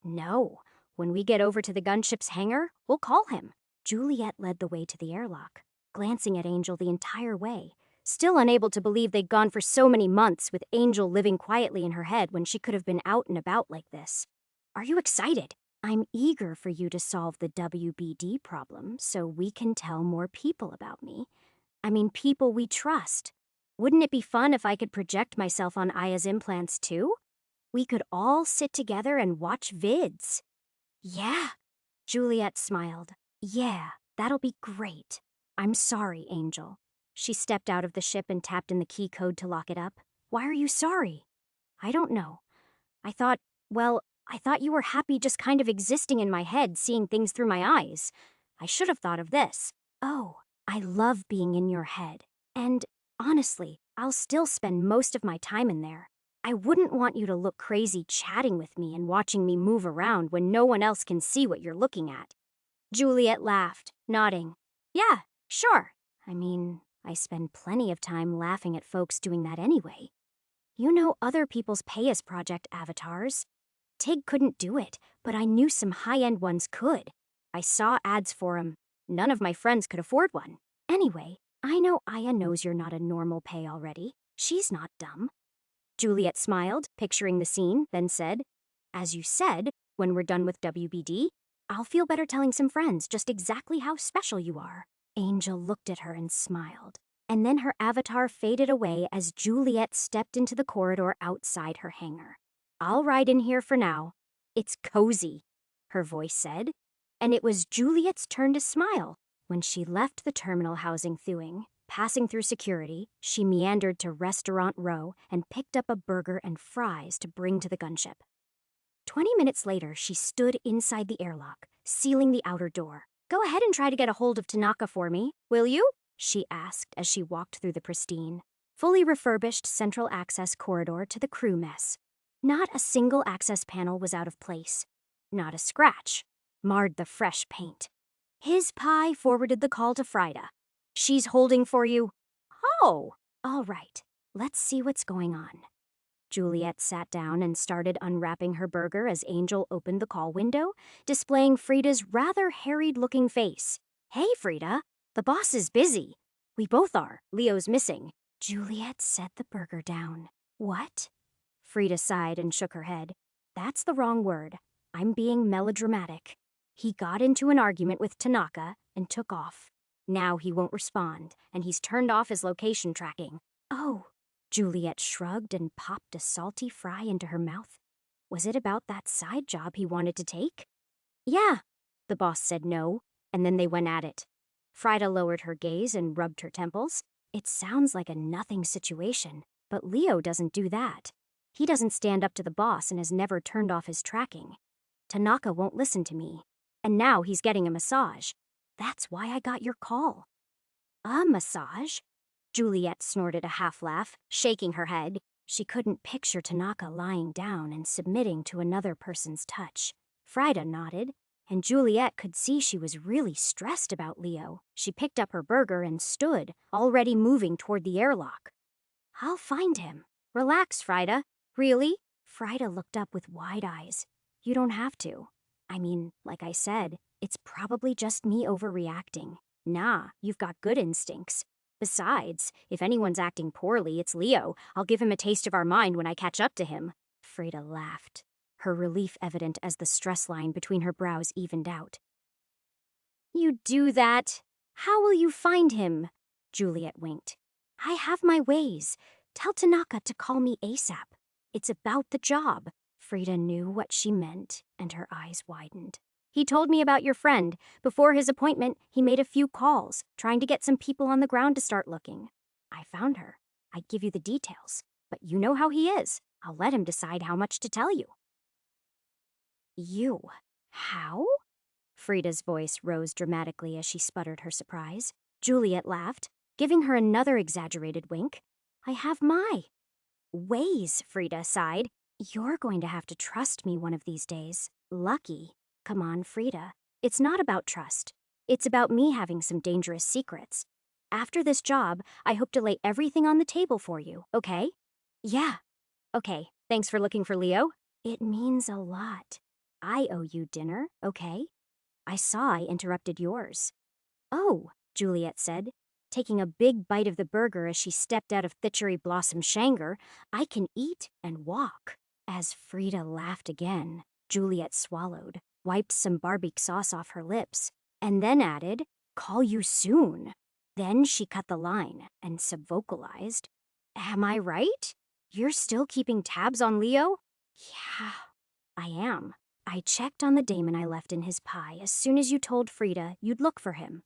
"No. When we get over to the gunship's hangar, we'll call him." Juliet led the way to the airlock, glancing at Angel the entire way, still unable to believe they'd gone for so many months with Angel living quietly in her head when she could have been out and about like this. "Are you excited?" "I'm eager for you to solve the WBD problem so we can tell more people about me. I mean, people we trust. Wouldn't it be fun if I could project myself on Aya's implants too? We could all sit together and watch vids." "Yeah." Juliet smiled. "Yeah, that'll be great. I'm sorry, Angel." She stepped out of the ship and tapped in the key code to lock it up. "Why are you sorry?" "I don't know. I thought, well, I thought you were happy just kind of existing in my head, seeing things through my eyes. I should have thought of this." "Oh, I love being in your head. And honestly, I'll still spend most of my time in there. I wouldn't want you to look crazy chatting with me and watching me move around when no one else can see what you're looking at." Juliet laughed, nodding. "Yeah, sure. I mean, I spend plenty of time laughing at folks doing that anyway. You know other people's pay-as project avatars. Tig couldn't do it, but I knew some high-end ones could. I saw ads for 'em. None of my friends could afford one. Anyway, I know Aya knows you're not a normal pay already. She's not dumb." Juliet smiled, picturing the scene, then said, "As you said, when we're done with WBD, I'll feel better telling some friends just exactly how special you are." Angel looked at her and smiled, and then her avatar faded away as Juliet stepped into the corridor outside her hangar. "I'll ride in here for now. It's cozy," her voice said, and it was Juliet's turn to smile. When she left the terminal housing Thuing, passing through security, she meandered to Restaurant Row and picked up a burger and fries to bring to the gunship. 20 minutes later, she stood inside the airlock, sealing the outer door. "Go ahead and try to get a hold of Tanaka for me, will you?" she asked as she walked through the pristine, fully refurbished central access corridor to the crew mess. Not a single access panel was out of place. Not a scratch marred the fresh paint. His pie forwarded the call to Frida. "She's holding for you." "Oh, all right. Let's see what's going on." Juliet sat down and started unwrapping her burger as Angel opened the call window, displaying Frida's rather harried-looking face. "Hey, Frida. The boss is busy. We both are. Leo's missing. Juliet set the burger down. What? Frida sighed and shook her head. That's the wrong word. I'm being melodramatic. He got into an argument with Tanaka and took off. Now he won't respond, and he's turned off his location tracking. Oh. Juliet shrugged and popped a salty fry into her mouth. Was it about that side job he wanted to take? Yeah. The boss said no, and then they went at it. Frida lowered her gaze and rubbed her temples. It sounds like a nothing situation, but Leo doesn't do that. He doesn't stand up to the boss and has never turned off his tracking. Tanaka won't listen to me, and now he's getting a massage. That's why I got your call. A massage? Juliet snorted a half-laugh, shaking her head. She couldn't picture Tanaka lying down and submitting to another person's touch. Frida nodded, and Juliet could see she was really stressed about Leo. She picked up her burger and stood, already moving toward the airlock. I'll find him. Relax, Frida. Really? Frida looked up with wide eyes. You don't have to. I mean, like I said, it's probably just me overreacting. Nah, you've got good instincts. Besides, if anyone's acting poorly, it's Leo. I'll give him a taste of our mind when I catch up to him. Frida laughed, her relief evident as the stress line between her brows evened out. You do that? How will you find him? Juliet winked. I have my ways. Tell Tanaka to call me ASAP. It's about the job. Frida knew what she meant, and her eyes widened. He told me about your friend. Before his appointment, he made a few calls, trying to get some people on the ground to start looking. I found her. I'd give you the details, but you know how he is. I'll let him decide how much to tell you. You? How? Frida's voice rose dramatically as she sputtered her surprise. Juliet laughed, giving her another exaggerated wink. I have my ways, Frida sighed. You're going to have to trust me one of these days. Lucky. Come on, Frida. It's not about trust. It's about me having some dangerous secrets. After this job, I hope to lay everything on the table for you, okay? Yeah. Okay, thanks for looking for Leo. It means a lot. I owe you dinner, okay? I saw I interrupted yours. Oh, Juliet said, taking a big bite of the burger as she stepped out of Thitchery Blossom Shanger. I can eat and walk. As Frida laughed again, Juliet swallowed, wiped some barbecue sauce off her lips, and then added, call you soon. Then she cut the line and subvocalized, am I right? You're still keeping tabs on Leo? Yeah, I am. I checked on the Damon I left in his pie as soon as you told Frida you'd look for him.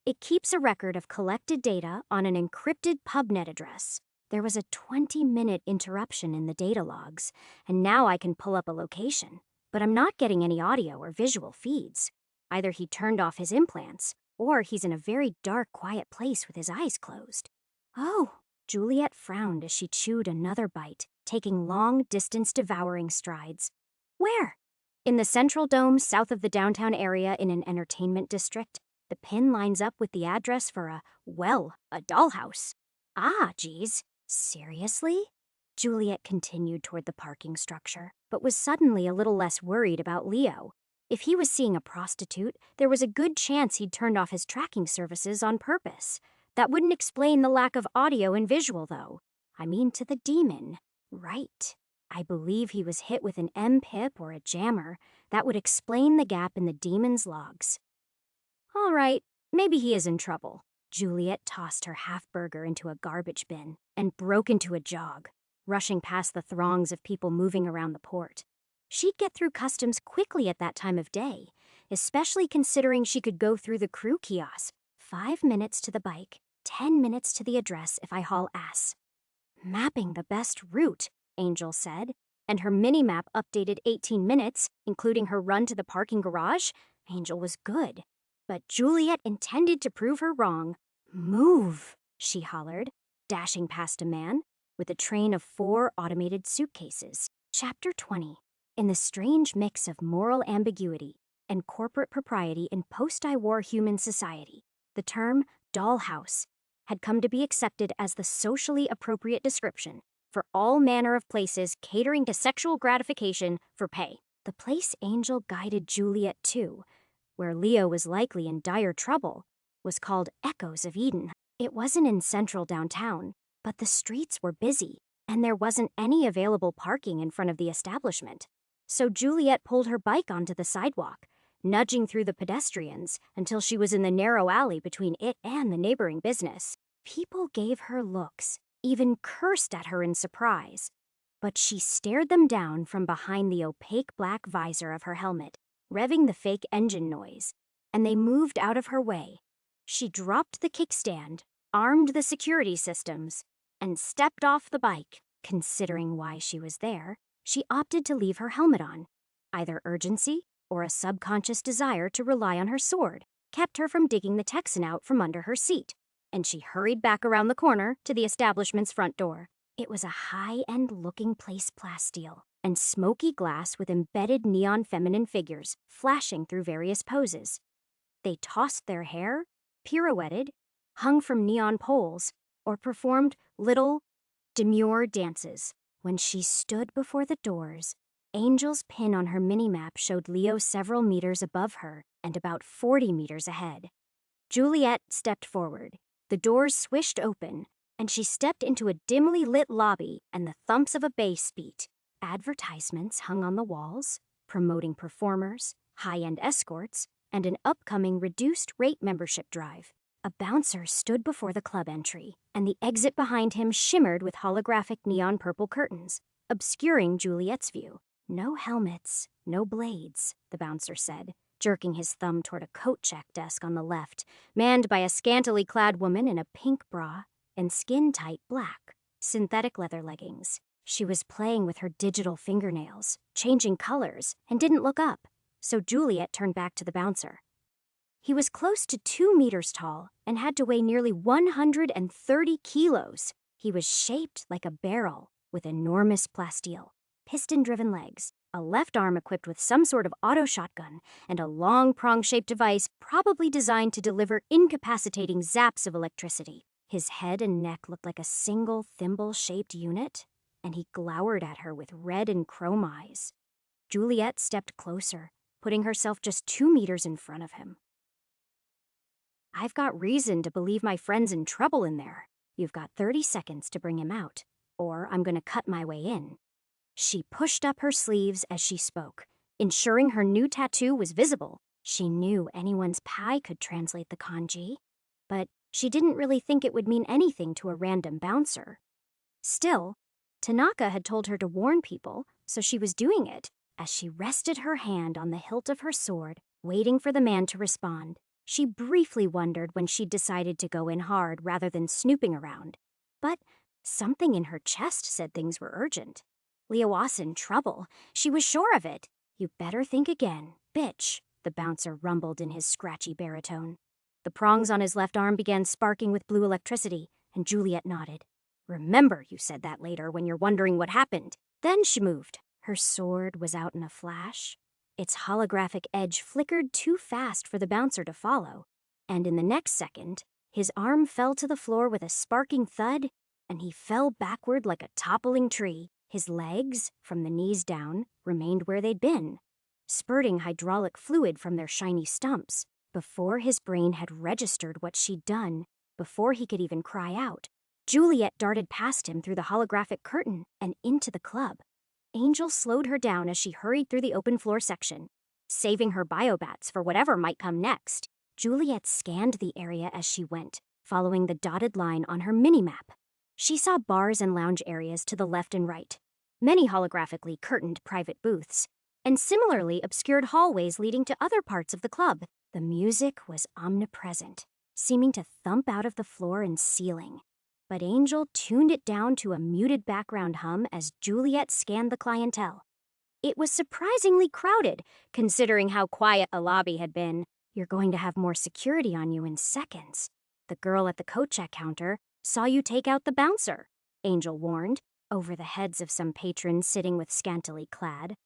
It keeps a record of collected data on an encrypted pubnet address. There was a 20-minute interruption in the data logs, and now I can pull up a location. But I'm not getting any audio or visual feeds. Either he turned off his implants, or he's in a very dark, quiet place with his eyes closed. Oh, Juliet frowned as she chewed another bite, taking long, distance-devouring strides. Where? In the Central Dome south of the downtown area in an entertainment district. The pin lines up with the address for a dollhouse. Ah, geez. Seriously? Juliet continued toward the parking structure, but was suddenly a little less worried about Leo. If he was seeing a prostitute, there was a good chance he'd turned off his tracking services on purpose. That wouldn't explain the lack of audio and visual, though. I mean, to the demon. Right. I believe he was hit with an M-pip or a jammer. That would explain the gap in the demon's logs. All right, maybe he is in trouble. Juliet tossed her half-burger into a garbage bin and broke into a jog, rushing past the throngs of people moving around the port. She'd get through customs quickly at that time of day, especially considering she could go through the crew kiosk. 5 minutes to the bike, 10 minutes to the address if I haul ass. Mapping the best route, Angel said, and her mini-map updated 18 minutes, including her run to the parking garage. Angel was good. But Juliet intended to prove her wrong. Move, she hollered, dashing past a man with a train of 4 automated suitcases. Chapter 20. In the strange mix of moral ambiguity and corporate propriety in post-I-war human society, the term dollhouse had come to be accepted as the socially appropriate description for all manner of places catering to sexual gratification for pay. The place Angel guided Juliet to, where Leo was likely in dire trouble, was called Echoes of Eden. It wasn't in central downtown, but the streets were busy, and there wasn't any available parking in front of the establishment. So Juliet pulled her bike onto the sidewalk, nudging through the pedestrians until she was in the narrow alley between it and the neighboring business. People gave her looks, even cursed at her in surprise, but she stared them down from behind the opaque black visor of her helmet, revving the fake engine noise, and they moved out of her way. She dropped the kickstand, armed the security systems, and stepped off the bike. Considering why she was there, she opted to leave her helmet on. Either urgency or a subconscious desire to rely on her sword kept her from digging the Texan out from under her seat, and she hurried back around the corner to the establishment's front door. It was a high-end looking place plasteel and smoky glass with embedded neon feminine figures flashing through various poses. They tossed their hair, pirouetted, hung from neon poles, or performed little, demure dances. When she stood before the doors, Angel's pin on her minimap showed Leo several meters above her and about 40 meters ahead. Juliet stepped forward. The doors swished open, and she stepped into a dimly lit lobby and the thumps of a bass beat. Advertisements hung on the walls, promoting performers, high-end escorts, and an upcoming reduced-rate membership drive. A bouncer stood before the club entry, and the exit behind him shimmered with holographic neon purple curtains, obscuring Juliet's view. "No helmets, no blades," the bouncer said, jerking his thumb toward a coat check desk on the left, manned by a scantily clad woman in a pink bra and skin-tight black, synthetic leather leggings. She was playing with her digital fingernails, changing colors, and didn't look up, so Juliet turned back to the bouncer. He was close to 2 meters tall and had to weigh nearly 130 kilos. He was shaped like a barrel with enormous plasteel, piston-driven legs, a left arm equipped with some sort of auto shotgun, and a long prong-shaped device probably designed to deliver incapacitating zaps of electricity. His head and neck looked like a single thimble-shaped unit, and he glowered at her with red and chrome eyes. Juliet stepped closer, putting herself just 2 meters in front of him. "I've got reason to believe my friend's in trouble in there. You've got 30 seconds to bring him out, or I'm going to cut my way in." She pushed up her sleeves as she spoke, ensuring her new tattoo was visible. She knew anyone's pie could translate the kanji, but she didn't really think it would mean anything to a random bouncer. Still, Tanaka had told her to warn people, so she was doing it. As she rested her hand on the hilt of her sword, waiting for the man to respond, she briefly wondered when she'd decided to go in hard rather than snooping around. But something in her chest said things were urgent. Leo was in trouble. She was sure of it. "You better think again, bitch," the bouncer rumbled in his scratchy baritone. The prongs on his left arm began sparking with blue electricity, and Juliet nodded. "Remember, you said that later when you're wondering what happened." Then she moved. Her sword was out in a flash. Its holographic edge flickered too fast for the bouncer to follow, and in the next second, his arm fell to the floor with a sparking thud, and he fell backward like a toppling tree. His legs, from the knees down, remained where they'd been, spurting hydraulic fluid from their shiny stumps. Before his brain had registered what she'd done, before he could even cry out, Juliet darted past him through the holographic curtain and into the club. Angel slowed her down as she hurried through the open floor section, saving her biobats for whatever might come next. Juliet scanned the area as she went, following the dotted line on her minimap. She saw bars and lounge areas to the left and right, many holographically curtained private booths, and similarly obscured hallways leading to other parts of the club. The music was omnipresent, seeming to thump out of the floor and ceiling. But Angel tuned it down to a muted background hum as Juliet scanned the clientele. It was surprisingly crowded, considering how quiet a lobby had been. "You're going to have more security on you in seconds. The girl at the coat check counter saw you take out the bouncer," Angel warned, over the heads of some patrons sitting with scantily clad.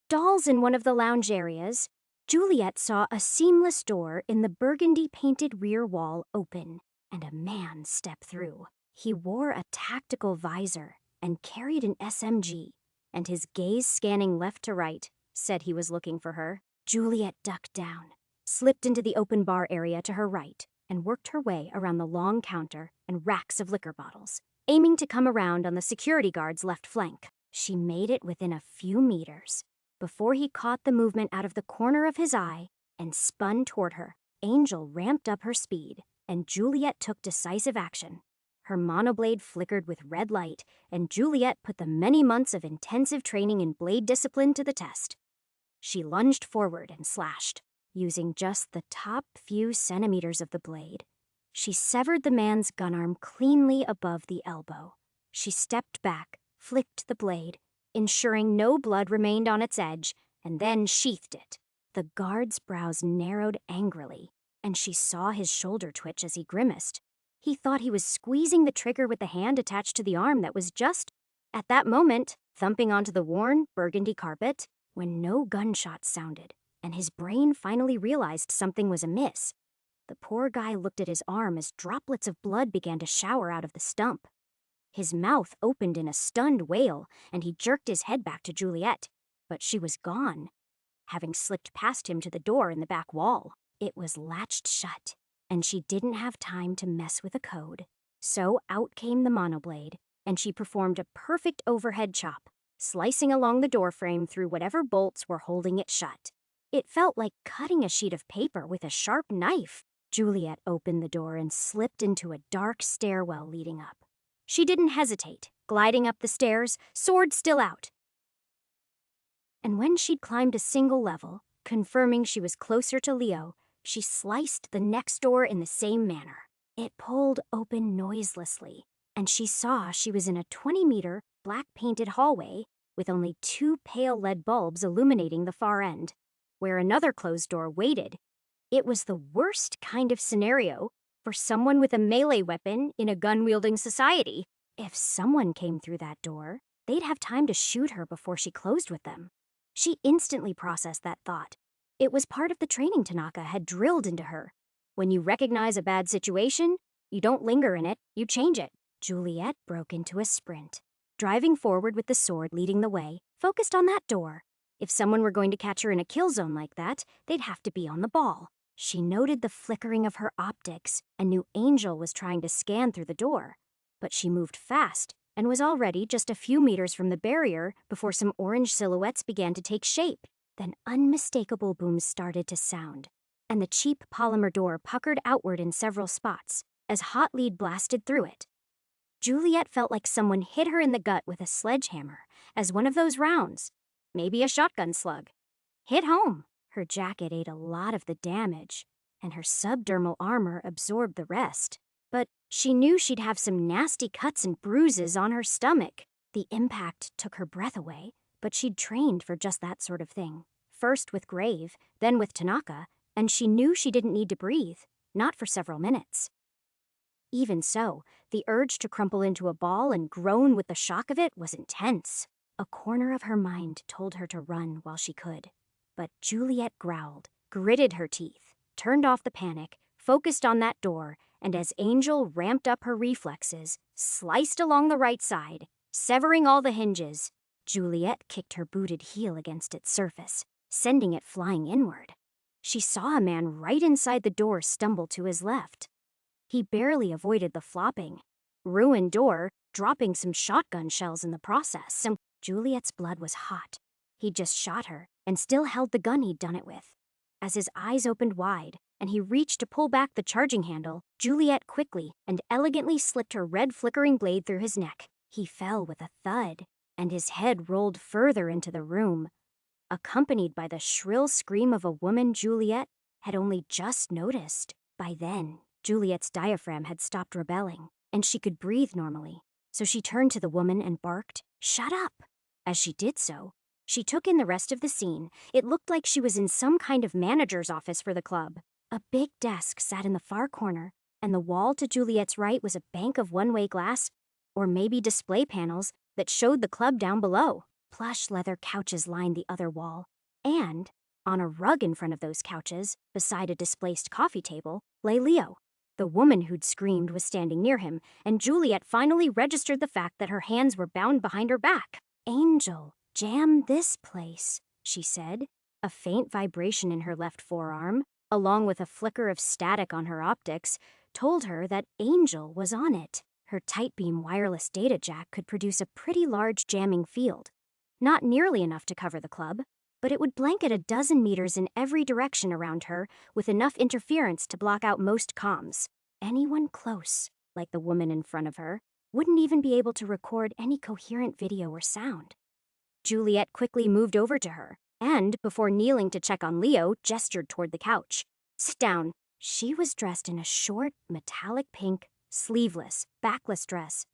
Dolls in one of the lounge areas. Juliet saw a seamless door in the burgundy-painted rear wall open, and a man step through. He wore a tactical visor and carried an SMG, and his gaze scanning left to right said he was looking for her. Juliet ducked down, slipped into the open bar area to her right, and worked her way around the long counter and racks of liquor bottles, aiming to come around on the security guard's left flank. She made it within a few meters before he caught the movement out of the corner of his eye and spun toward her. Angel ramped up her speed, and Juliet took decisive action. Her monoblade flickered with red light, and Juliet put the many months of intensive training in blade discipline to the test. She lunged forward and slashed, using just the top few centimeters of the blade. She severed the man's gun arm cleanly above the elbow. She stepped back, flicked the blade, ensuring no blood remained on its edge, and then sheathed it. The guard's brows narrowed angrily, and she saw his shoulder twitch as he grimaced. He thought he was squeezing the trigger with the hand attached to the arm that was just, at that moment, thumping onto the worn, burgundy carpet, when no gunshots sounded, and his brain finally realized something was amiss. The poor guy looked at his arm as droplets of blood began to shower out of the stump. His mouth opened in a stunned wail, and he jerked his head back to Juliet, but she was gone, having slipped past him to the door in the back wall. It was latched shut, and she didn't have time to mess with a code. So out came the monoblade, and she performed a perfect overhead chop, slicing along the doorframe through whatever bolts were holding it shut. It felt like cutting a sheet of paper with a sharp knife. Juliet opened the door and slipped into a dark stairwell leading up. She didn't hesitate, gliding up the stairs, sword still out. And when she'd climbed a single level, confirming she was closer to Leo, she sliced the next door in the same manner. It pulled open noiselessly, and she saw she was in a 20-meter, black-painted hallway with only 2 pale lead bulbs illuminating the far end, where another closed door waited. It was the worst kind of scenario for someone with a melee weapon in a gun-wielding society. If someone came through that door, they'd have time to shoot her before she closed with them. She instantly processed that thought. It was part of the training Tanaka had drilled into her. When you recognize a bad situation, you don't linger in it, you change it. Juliet broke into a sprint, driving forward with the sword leading the way, focused on that door. If someone were going to catch her in a kill zone like that, they'd have to be on the ball. She noted the flickering of her optics and knew Angel was trying to scan through the door. But she moved fast and was already just a few meters from the barrier before some orange silhouettes began to take shape. Then unmistakable booms started to sound, and the cheap polymer door puckered outward in several spots as hot lead blasted through it. Juliet felt like someone hit her in the gut with a sledgehammer as one of those rounds, maybe a shotgun slug, hit home. Her jacket ate a lot of the damage, and her subdermal armor absorbed the rest. But she knew she'd have some nasty cuts and bruises on her stomach. The impact took her breath away, but she'd trained for just that sort of thing. First with Grave, then with Tanaka, and she knew she didn't need to breathe, not for several minutes. Even so, the urge to crumple into a ball and groan with the shock of it was intense. A corner of her mind told her to run while she could. But Juliet growled, gritted her teeth, turned off the panic, focused on that door, and as Angel ramped up her reflexes, sliced along the right side, severing all the hinges. Juliet kicked her booted heel against its surface, sending it flying inward. She saw a man right inside the door stumble to his left. He barely avoided the flopping, ruined door, dropping some shotgun shells in the process. Juliet's blood was hot. He'd just shot her and still held the gun he'd done it with. As his eyes opened wide and he reached to pull back the charging handle, Juliet quickly and elegantly slipped her red flickering blade through his neck. He fell with a thud, and his head rolled further into the room, accompanied by the shrill scream of a woman Juliet had only just noticed. By then, Juliet's diaphragm had stopped rebelling, and she could breathe normally. So she turned to the woman and barked, "Shut up!" As she did so, she took in the rest of the scene. It looked like she was in some kind of manager's office for the club. A big desk sat in the far corner, and the wall to Juliet's right was a bank of one-way glass, or maybe display panels, that showed the club down below. Plush leather couches lined the other wall, and on a rug in front of those couches, beside a displaced coffee table, lay Leo. The woman who'd screamed was standing near him, and Juliet finally registered the fact that her hands were bound behind her back. "Angel, jam this place," she said, a faint vibration in her left forearm, along with a flicker of static on her optics, told her that Angel was on it. Her tight beam wireless data jack could produce a pretty large jamming field. Not nearly enough to cover the club, but it would blanket a dozen meters in every direction around her with enough interference to block out most comms. Anyone close, like the woman in front of her, wouldn't even be able to record any coherent video or sound. Juliet quickly moved over to her, and, before kneeling to check on Leo, gestured toward the couch. "Sit down." She was dressed in a short, metallic pink, sleeveless, backless dress,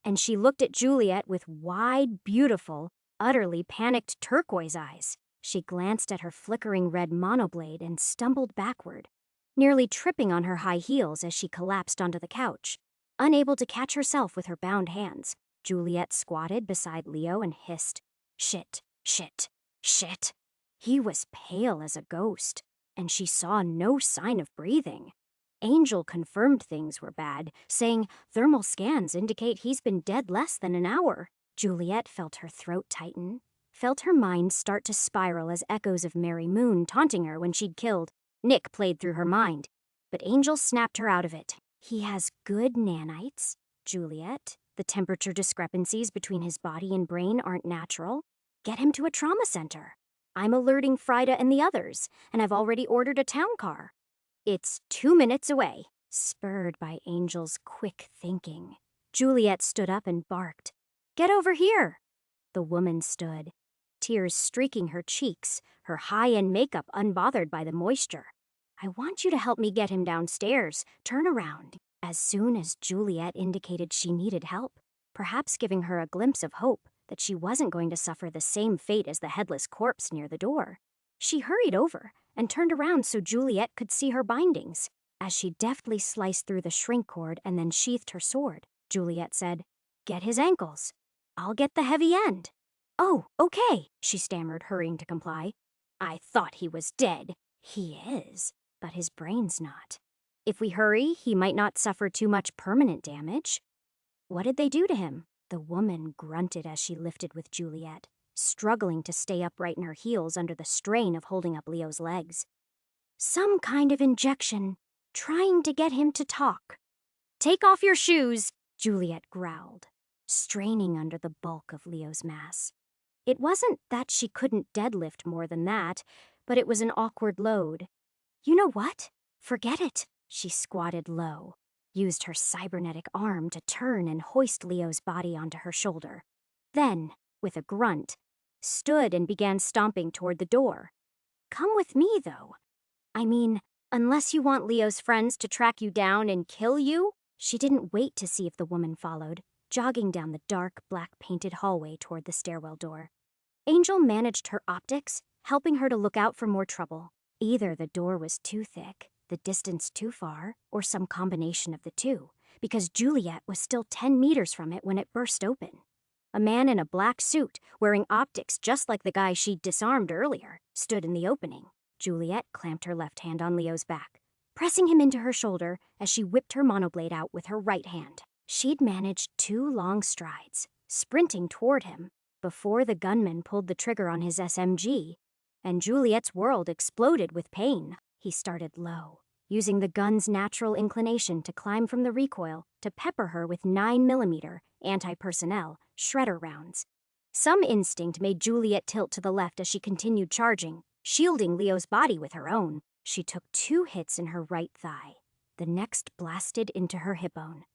and she looked at Juliet with wide, beautiful, utterly panicked turquoise eyes. She glanced at her flickering red monoblade and stumbled backward, nearly tripping on her high heels as she collapsed onto the couch. Unable to catch herself with her bound hands, Juliet squatted beside Leo and hissed, "Shit, shit, shit." He was pale as a ghost, and she saw no sign of breathing. Angel confirmed things were bad, saying thermal scans indicate he's been dead less than an hour. Juliet felt her throat tighten, felt her mind start to spiral as echoes of Mary Moon taunting her when she'd killed Nick played through her mind. But Angel snapped her out of it. "He has good nanites, Juliet. The temperature discrepancies between his body and brain aren't natural. Get him to a trauma center. I'm alerting Frida and the others, and I've already ordered a town car. It's 2 minutes away." Spurred by Angel's quick thinking, Juliet stood up and barked, "Get over here." The woman stood, tears streaking her cheeks, her high-end makeup unbothered by the moisture. "I want you to help me get him downstairs. Turn around." As soon as Juliet indicated she needed help, perhaps giving her a glimpse of hope that she wasn't going to suffer the same fate as the headless corpse near the door, she hurried over and turned around so Juliet could see her bindings. As she deftly sliced through the shrink cord and then sheathed her sword, Juliet said, "Get his ankles. I'll get the heavy end." "Oh, okay," she stammered, hurrying to comply. "I thought he was dead." "He is, but his brain's not. If we hurry, he might not suffer too much permanent damage." "What did they do to him?" The woman grunted as she lifted with Juliet, struggling to stay upright in her heels under the strain of holding up Leo's legs. "Some kind of injection, trying to get him to talk." "Take off your shoes," Juliet growled, straining under the bulk of Leo's mass. It wasn't that she couldn't deadlift more than that, but it was an awkward load. "You know what? Forget it." She squatted low, used her cybernetic arm to turn and hoist Leo's body onto her shoulder. Then, with a grunt, stood and began stomping toward the door. "Come with me, though. I mean, unless you want Leo's friends to track you down and kill you." She didn't wait to see if the woman followed, jogging down the dark, black-painted hallway toward the stairwell door. Angel managed her optics, helping her to look out for more trouble. Either the door was too thick, the distance too far, or some combination of the two, because Juliet was still 10 meters from it when it burst open. A man in a black suit, wearing optics just like the guy she'd disarmed earlier, stood in the opening. Juliet clamped her left hand on Leo's back, pressing him into her shoulder as she whipped her monoblade out with her right hand. She'd managed 2 long strides, sprinting toward him, before the gunman pulled the trigger on his SMG, and Juliet's world exploded with pain. He started low, using the gun's natural inclination to climb from the recoil to pepper her with 9mm anti-personnel shredder rounds. Some instinct made Juliet tilt to the left as she continued charging, shielding Leo's body with her own. She took 2 hits in her right thigh. The next blasted into her hip bone.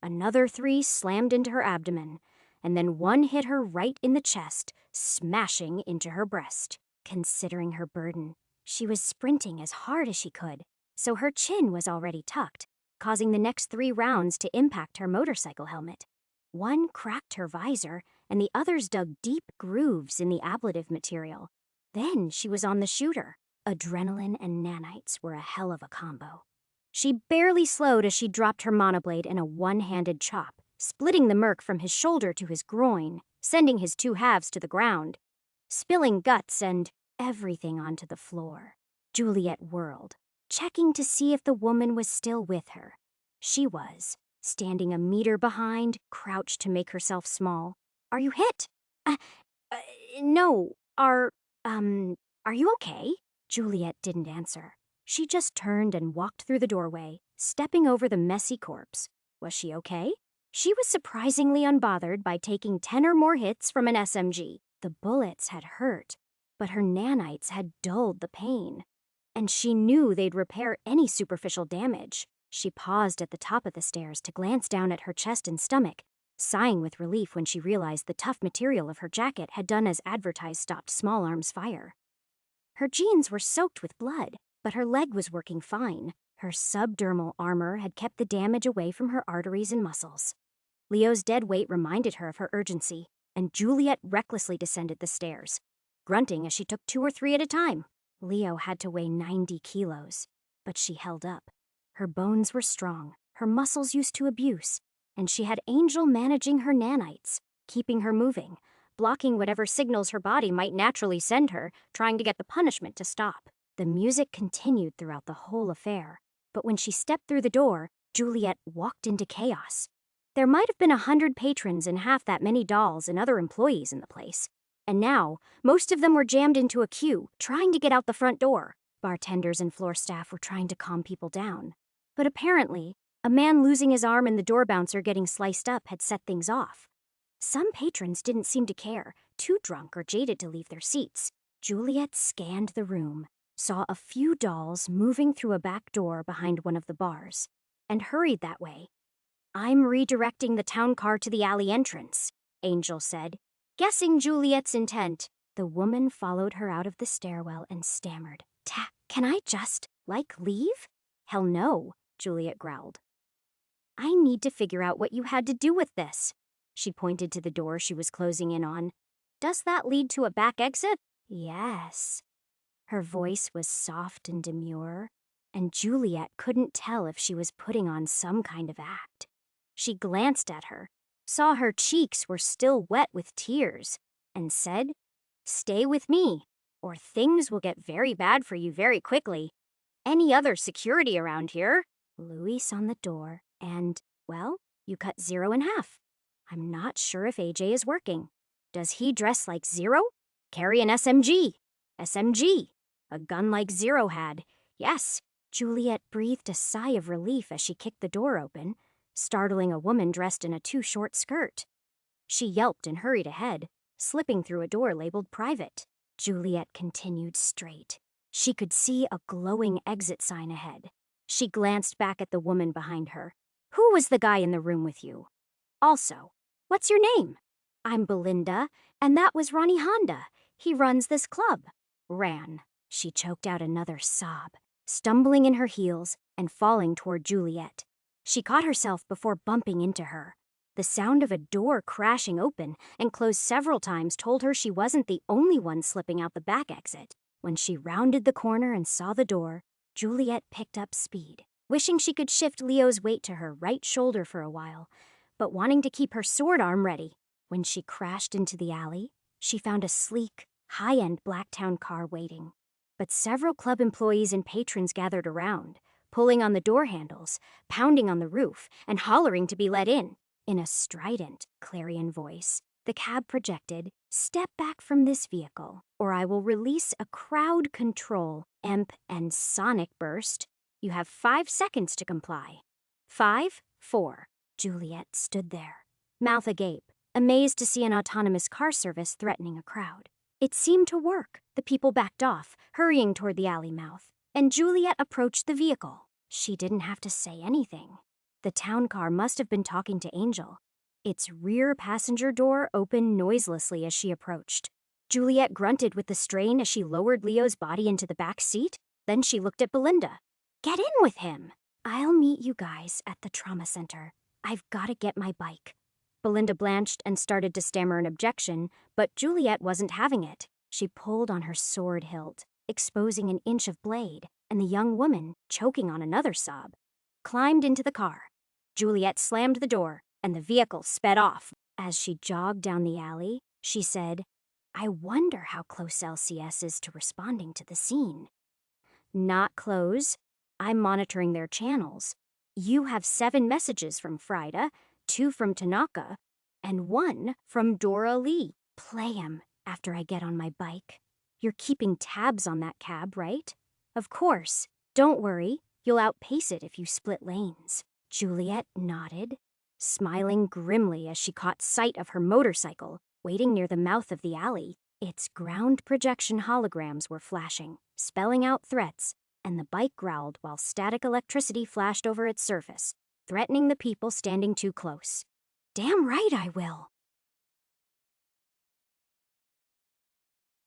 Another 3 slammed into her abdomen, and then 1 hit her right in the chest, smashing into her breast. Considering her burden, she was sprinting as hard as she could, so her chin was already tucked, causing the next 3 rounds to impact her motorcycle helmet. 1 cracked her visor, and the others dug deep grooves in the ablative material. Then she was on the shooter. Adrenaline and nanites were a hell of a combo. She barely slowed as she dropped her monoblade in a one-handed chop, splitting the merc from his shoulder to his groin, sending his 2 halves to the ground, spilling guts and everything onto the floor. Juliet whirled, checking to see if the woman was still with her. She was, standing a meter behind, crouched to make herself small. "Are you hit?" No. Are you okay?" Juliet didn't answer. She just turned and walked through the doorway, stepping over the messy corpse. Was she okay? She was surprisingly unbothered by taking 10 or more hits from an SMG. The bullets had hurt, but her nanites had dulled the pain. And she knew they'd repair any superficial damage. She paused at the top of the stairs to glance down at her chest and stomach, sighing with relief when she realized the tough material of her jacket had done as advertised stopped small arms fire. Her jeans were soaked with blood, but her leg was working fine. Her subdermal armor had kept the damage away from her arteries and muscles. Leo's dead weight reminded her of her urgency, and Juliet recklessly descended the stairs, grunting as she took 2 or 3 at a time. Leo had to weigh 90 kilos, but she held up. Her bones were strong, her muscles used to abuse, and she had Angel managing her nanites, keeping her moving, blocking whatever signals her body might naturally send her, trying to get the punishment to stop. The music continued throughout the whole affair, but when she stepped through the door, Juliet walked into chaos. There might have been 100 patrons and half that many dolls and other employees in the place. And now, most of them were jammed into a queue, trying to get out the front door. Bartenders and floor staff were trying to calm people down. But apparently, a man losing his arm and the door bouncer getting sliced up had set things off. Some patrons didn't seem to care, too drunk or jaded to leave their seats. Juliet scanned the room, saw a few dolls moving through a back door behind one of the bars, and hurried that way. "I'm redirecting the town car to the alley entrance," Angel said. Guessing Juliet's intent, the woman followed her out of the stairwell and stammered, Can I just, leave?" "Hell no," Juliet growled. "I need to figure out what you had to do with this." She pointed to the door she was closing in on. "Does that lead to a back exit?" "Yes." Her voice was soft and demure, and Juliet couldn't tell if she was putting on some kind of act. She glanced at her, saw her cheeks were still wet with tears, and said, "Stay with me, or things will get very bad for you very quickly. Any other security around here?" Luis on the door, and, well, you cut Zero in half. I'm not sure if AJ is working. Does he dress like Zero? Carry an SMG. SMG. A gun like Zero had. Yes. Juliet breathed a sigh of relief as she kicked the door open, startling a woman dressed in a too short skirt. She yelped and hurried ahead, slipping through a door labeled private. Juliet continued straight. She could see a glowing exit sign ahead. She glanced back at the woman behind her. "Who was the guy in the room with you? Also, what's your name?" "I'm Belinda, and that was Ronnie Honda. He runs this club." Ran. She choked out another sob, stumbling in her heels and falling toward Juliet. She caught herself before bumping into her. The sound of a door crashing open and closed several times told her she wasn't the only one slipping out the back exit. When she rounded the corner and saw the door, Juliet picked up speed, wishing she could shift Leo's weight to her right shoulder for a while, but wanting to keep her sword arm ready. When she crashed into the alley, she found a sleek, high-end Blacktown car waiting. But several club employees and patrons gathered around, pulling on the door handles, pounding on the roof, and hollering to be let in. In a strident, clarion voice, the cab projected, "Step back from this vehicle, or I will release a crowd control, EMP, and sonic burst. You have 5 seconds to comply." 5, 4. Juliet stood there, mouth agape, amazed to see an autonomous car service threatening a crowd. It seemed to work. The people backed off, hurrying toward the alley mouth, and Juliet approached the vehicle. She didn't have to say anything. The town car must have been talking to Angel. Its rear passenger door opened noiselessly as she approached. Juliet grunted with the strain as she lowered Leo's body into the back seat. Then she looked at Belinda. "Get in with him." "I'll meet you guys at the trauma center. I've got to get my bike." Belinda blanched and started to stammer an objection, but Juliet wasn't having it. She pulled on her sword hilt, exposing an inch of blade, and the young woman, choking on another sob, climbed into the car. Juliet slammed the door, and the vehicle sped off. As she jogged down the alley, she said, "I wonder how close LCS is to responding to the scene." "Not close. I'm monitoring their channels. You have 7 messages from Frida, 2 from Tanaka, and 1 from Dora Lee. Play 'em after I get on my bike. You're keeping tabs on that cab, right?" "Of course." Don't worry, you'll outpace it if you split lanes. Juliet nodded, smiling grimly as she caught sight of her motorcycle waiting near the mouth of the alley. Its ground projection holograms were flashing, spelling out threats, and the bike growled while static electricity flashed over its surface, threatening the people standing too close. Damn right I will.